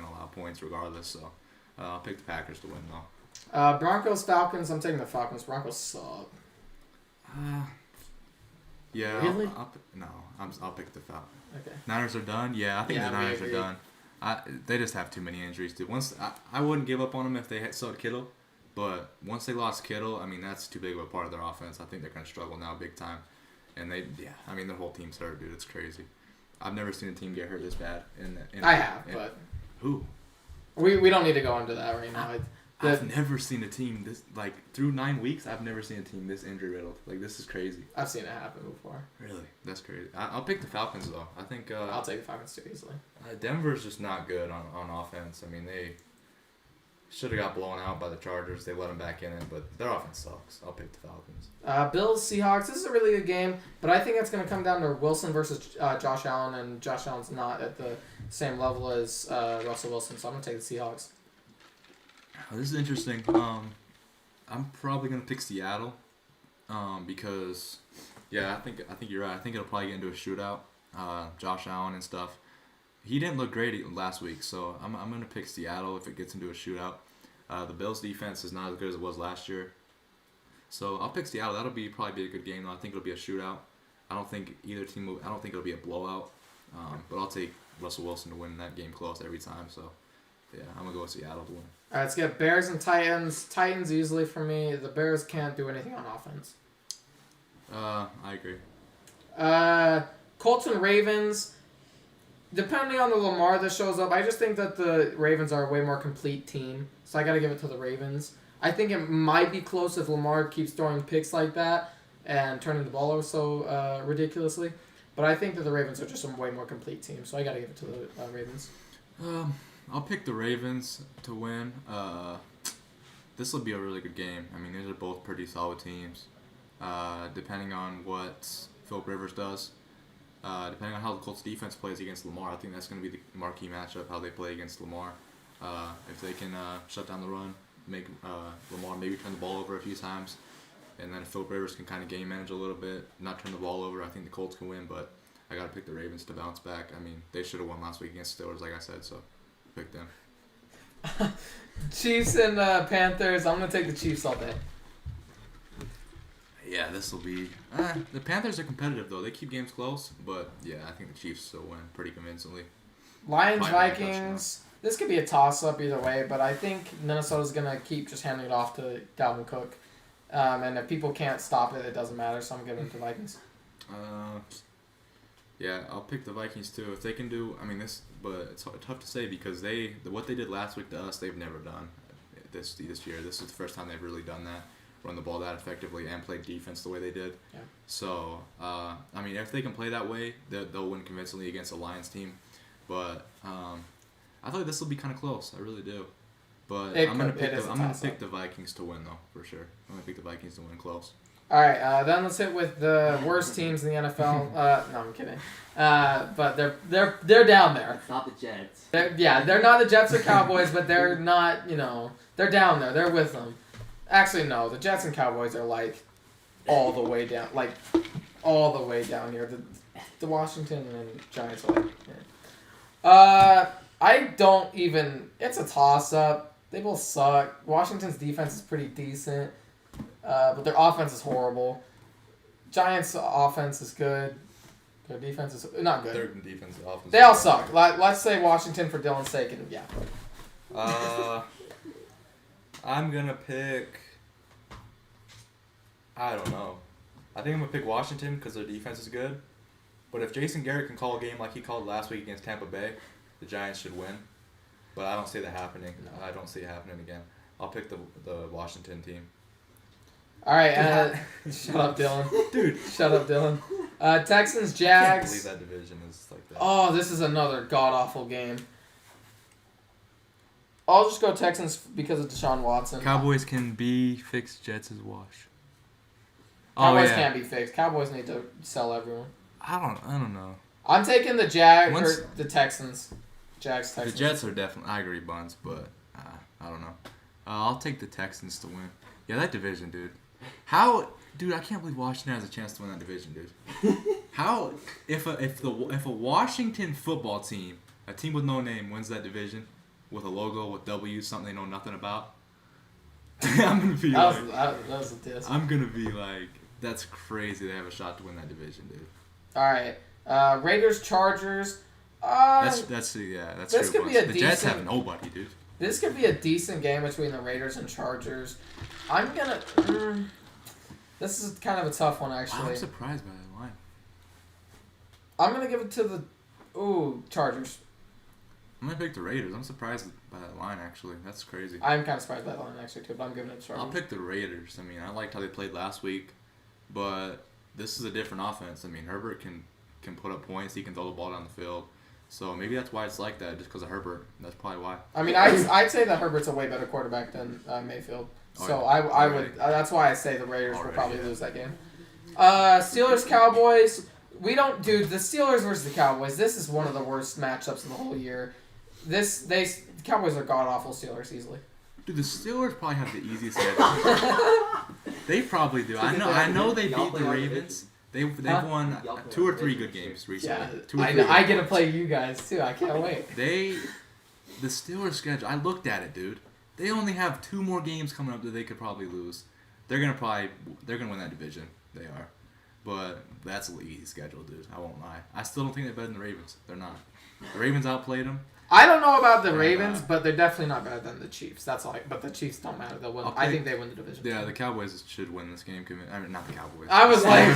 allow points regardless. So I'll pick the Packers to win though. Broncos, Falcons. I'm taking the Falcons. Broncos suck. Yeah. Really? I'll pick the Falcons. Okay. Niners are done. Yeah, I think the Niners are done. They just have too many injuries. Dude. I wouldn't give up on them if they had sold Kittle, but once they lost Kittle, I mean that's too big of a part of their offense. I think they're gonna struggle now big time. And I mean their whole team's hurt, dude. It's crazy. I've never seen a team get hurt this bad. But who? We don't need to go into that right now. I've never seen a team this through 9 weeks. I've never seen a team this injury riddled. This is crazy. I've seen it happen before. Really, that's crazy. I'll pick the Falcons though. I think I'll take the Falcons too easily. Denver's just not good on offense. I mean they should have got blown out by the Chargers. They let them back in it, but their offense sucks. I'll pick the Falcons. Bills, Seahawks. This is a really good game, but I think it's going to come down to Wilson versus Josh Allen, and Josh Allen's not at the same level as Russell Wilson, so I'm going to take the Seahawks. This is interesting. I'm probably going to pick Seattle because, yeah, I think you're right. I think it'll probably get into a shootout. Josh Allen and stuff. He didn't look great last week, so I'm going to pick Seattle if it gets into a shootout. The Bills' defense is not as good as it was last year. So I'll pick Seattle. That'll probably be a good game, though. I think it'll be a shootout. I don't think either team will. I don't think it'll be a blowout. But I'll take Russell Wilson to win that game close every time. So, yeah, I'm going to go with Seattle to win. All right, let's get Bears and Titans. Titans easily for me. The Bears can't do anything on offense. I agree. Colts and Ravens. Depending on the Lamar that shows up, I just think that the Ravens are a way more complete team. So I got to give it to the Ravens. I think it might be close if Lamar keeps throwing picks like that and turning the ball over so ridiculously. But I think that the Ravens are just a way more complete team. So I got to give it to the Ravens. I'll pick the Ravens to win. This will be a really good game. I mean, these are both pretty solid teams. Depending on what Philip Rivers does. Depending on how the Colts defense plays against Lamar, I think that's going to be the marquee matchup, how they play against Lamar. If they can shut down the run, make Lamar maybe turn the ball over a few times, and then if Philip Rivers can kind of game manage a little bit, not turn the ball over, I think the Colts can win, but I got to pick the Ravens to bounce back. I mean, they should have won last week against Steelers, like I said, so pick them. Chiefs and Panthers. I'm going to take the Chiefs all day. Yeah, this will be... the Panthers are competitive, though. They keep games close, but, yeah, I think the Chiefs still win pretty convincingly. Lions, Vikings. This could be a toss-up either way, but I think Minnesota's going to keep just handing it off to Dalvin Cook. And if people can't stop it, it doesn't matter, so I'm giving it to Vikings. Yeah, I'll pick the Vikings, too. If they can do... I mean, but it's tough to say because what they did last week to us, they've never done this year. This is the first time they've really done that. Run the ball that effectively and play defense the way they did. Yeah. So, I mean, if they can play that way, they'll win convincingly against a Lions team. But I thought this will be kind of close. I really do. But I'm gonna pick the Vikings to win though, for sure. I'm gonna pick the Vikings to win close. All right, then let's hit with the worst teams in the NFL. No, I'm kidding. But they're down there. It's not the Jets. They're not the Jets or Cowboys, but they're not, they're down there. They're with them. Actually, no, the Jets and Cowboys are like all the way down, here. The Washington and Giants are like, I don't even. It's a toss-up. They both suck. Washington's defense is pretty decent, but their offense is horrible. Giants' offense is good. Their defense is not good. Their defense, offense. They all suck. Let's say Washington for Dylan's sake, and yeah. I'm gonna pick. I don't know. I think I'm gonna pick Washington because their defense is good. But if Jason Garrett can call a game like he called last week against Tampa Bay, the Giants should win. But I don't see that happening. No. I don't see it happening again. I'll pick the Washington team. All right, shut up, Dylan. Dude, shut up, Dylan. Texans, Jags. I can't believe that division is like that. Oh, this is another god-awful game. I'll just go Texans because of Deshaun Watson. Cowboys can be fixed. Jets is wash. Cowboys can't be fixed. Cowboys need to sell everyone. I don't know. I'm taking the the Texans. Jags, Texans. The Jets are definitely. I agree, Buns, but I don't know. I'll take the Texans to win. Yeah, that division, dude. Dude, I can't believe Washington has a chance to win that division, dude. How if a Washington football team, a team with no name, wins that division with a logo with W, something they know nothing about, I'm gonna be that was a diss. I'm gonna be like, that's crazy. They have a shot to win that division, dude. All right, Raiders, Chargers. That's this true. Could be a the decent, Jets have nobody, dude. This could be a decent game between the Raiders and Chargers. I'm gonna. This is kind of a tough one, actually. I'm surprised by that line. I'm gonna give it to the Chargers. I'm gonna pick the Raiders. I'm surprised by that line, actually. That's crazy. I'm kind of surprised by that line, actually, too, but I'm giving it to Chargers. I'll pick the Raiders. I mean, I liked how they played last week, but this is a different offense. I mean, Herbert can put up points. He can throw the ball down the field. So maybe that's why it's like that, just because of Herbert. That's probably why. I mean, I'd say that Herbert's a way better quarterback than Mayfield. So I would. That's why I say the Raiders will probably lose that game. Steelers, Cowboys. The Steelers versus the Cowboys. This is one of the worst matchups of the whole year. The Cowboys are god awful. Steelers easily. Dude, the Steelers probably have the easiest schedule. They probably do. I know they beat the Ravens. They've won 2 or 3 good games recently. Yeah, I get to play you guys too. I can't wait. The Steelers schedule. I looked at it, dude. They only have 2 more games coming up that they could probably lose. They're gonna win that division. They are, but that's an easy schedule, dude. I won't lie. I still don't think they're better than the Ravens. They're not. The Ravens outplayed them. I don't know about the Ravens, but they're definitely not better than the Chiefs. That's all. But the Chiefs don't matter. They'll win. I think they win the division. Yeah, the Cowboys should win this game. I mean, not the Cowboys. I was like,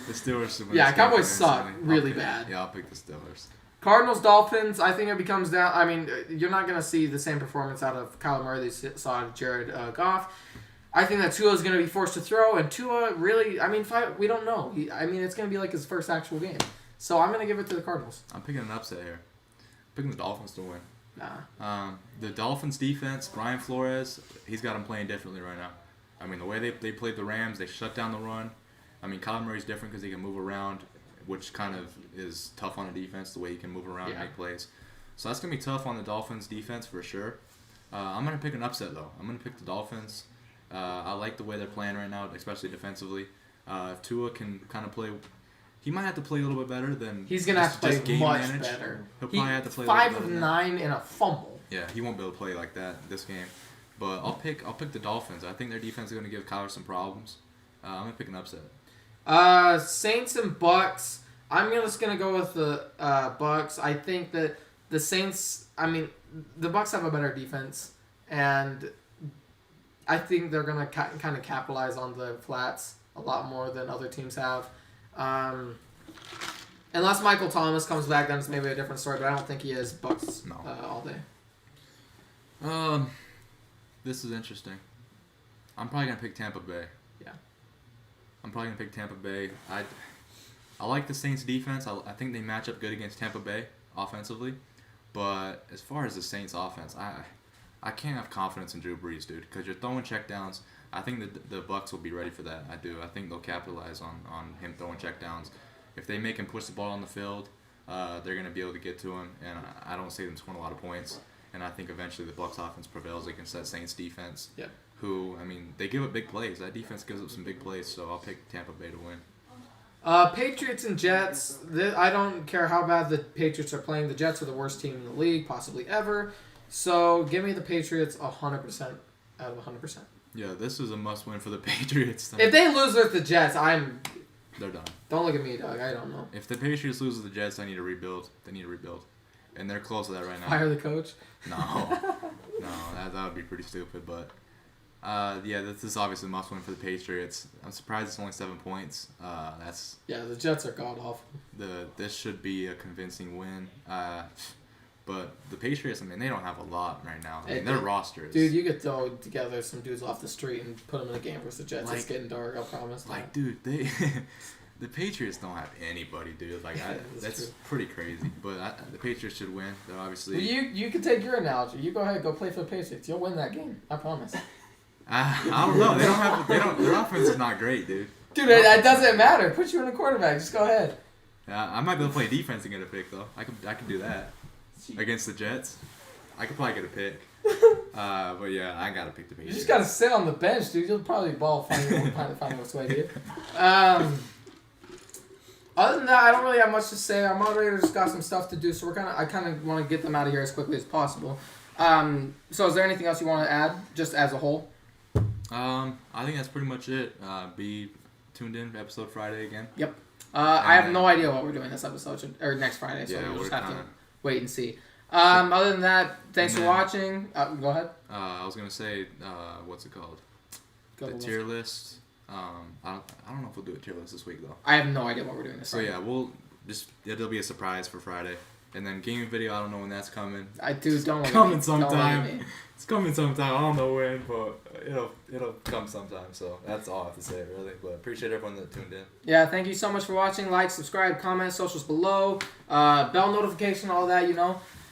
the Steelers should win. Yeah, Cowboys suck really bad. Yeah, I'll pick the Steelers. Cardinals, Dolphins. I think it comes down. I mean, you're not going to see the same performance out of Kyler Murray that you saw out of Jared Goff. I think that Tua is going to be forced to throw, and Tua really. I mean, we don't know. It's going to be like his first actual game. So I'm going to give it to the Cardinals. I'm picking an upset here. Picking the Dolphins to win. Nah. The Dolphins defense, Brian Flores, he's got them playing differently right now. I mean, the way they played the Rams, they shut down the run. I mean, Kyler Murray's different because he can move around, which kind of is tough on a defense, the way he can move around and make plays. So that's going to be tough on the Dolphins defense for sure. I'm going to pick an upset, though. I'm going to pick the Dolphins. I like the way they're playing right now, especially defensively. If Tua can kind of play... He might have to play a little bit better than... He's going to have to play much better. He'll probably have to play 5 of 9 and a fumble. Yeah, he won't be able to play like that this game. But I'll pick the Dolphins. I think their defense is going to give Kyler some problems. I'm going to pick an upset. Saints and Bucks. I'm just going to go with the Bucks. I think that the Saints... I mean, the Bucks have a better defense. And I think they're going to kind of capitalize on the flats a lot more than other teams have. Unless Michael Thomas comes back, then it's maybe a different story. But I don't think he is Bucks all day. This is interesting. I'm probably gonna pick Tampa Bay. Yeah. I'm probably gonna pick Tampa Bay. I like the Saints defense. I think they match up good against Tampa Bay offensively. But as far as the Saints offense, I can't have confidence in Drew Brees, dude, because you're throwing checkdowns. I think the Bucs will be ready for that. I do. I think they'll capitalize on him throwing checkdowns. If they make him push the ball on the field, they're going to be able to get to him, and I don't see them scoring a lot of points. And I think eventually the Bucs offense prevails against that Saints defense. Yep. Who, I mean, they give up big plays. That defense gives up some big plays, so I'll pick Tampa Bay to win. Patriots and Jets. I don't care how bad the Patriots are playing. The Jets are the worst team in the league, possibly ever. So give me the Patriots 100% out of 100%. Yeah, this is a must-win for the Patriots. If they lose with the Jets, they're done. Don't look at me, dog. I don't know. If the Patriots lose with the Jets, they need to rebuild. And they're close to that right now. Fire the coach? No, that would be pretty stupid. But yeah, this is obviously a must-win for the Patriots. I'm surprised it's only 7 points. The Jets are god awful. This should be a convincing win. But the Patriots, I mean, they don't have a lot right now. I mean, their rosters. Dude, you could throw together some dudes off the street and put them in a game versus the Jets. It's getting dark, I promise. Dude, the Patriots don't have anybody, dude. That's pretty crazy. But the Patriots should win. They're obviously. Well, you can take your analogy. You go ahead, go play for the Patriots. You'll win that game. I promise. I don't know. Their offense is not great, dude. Dude, that doesn't matter. Put you in a quarterback. Just go ahead. I might be able to play defense and get a pick though. I could do that against the Jets. I could probably get a pick. But yeah, I gotta pick the Patriots. You just gotta sit on the bench, dude. You'll probably find what's way, dude. Other than that, I don't really have much to say. Our moderators got some stuff to do, so I kind of want to get them out of here as quickly as possible. So is there anything else you want to add, just as a whole? I think that's pretty much it. Be tuned in for episode Friday again. Yep. I have no idea what we're doing this episode or next Friday, so we'll just have to wait and see. Other than that, thanks for watching. Go ahead. I was gonna say, what's it called? The tier list. I don't know if we'll do a tier list this week though. I have no idea what we're doing this week. So yeah, it'll be a surprise for Friday. And then gaming video, I don't know when that's coming. Don't coming sometime. It's coming sometime. I don't know when, but it'll come sometime. So that's all I have to say really. But appreciate everyone that tuned in. Yeah, thank you so much for watching. Like, subscribe, comment, socials below, bell notification, all that,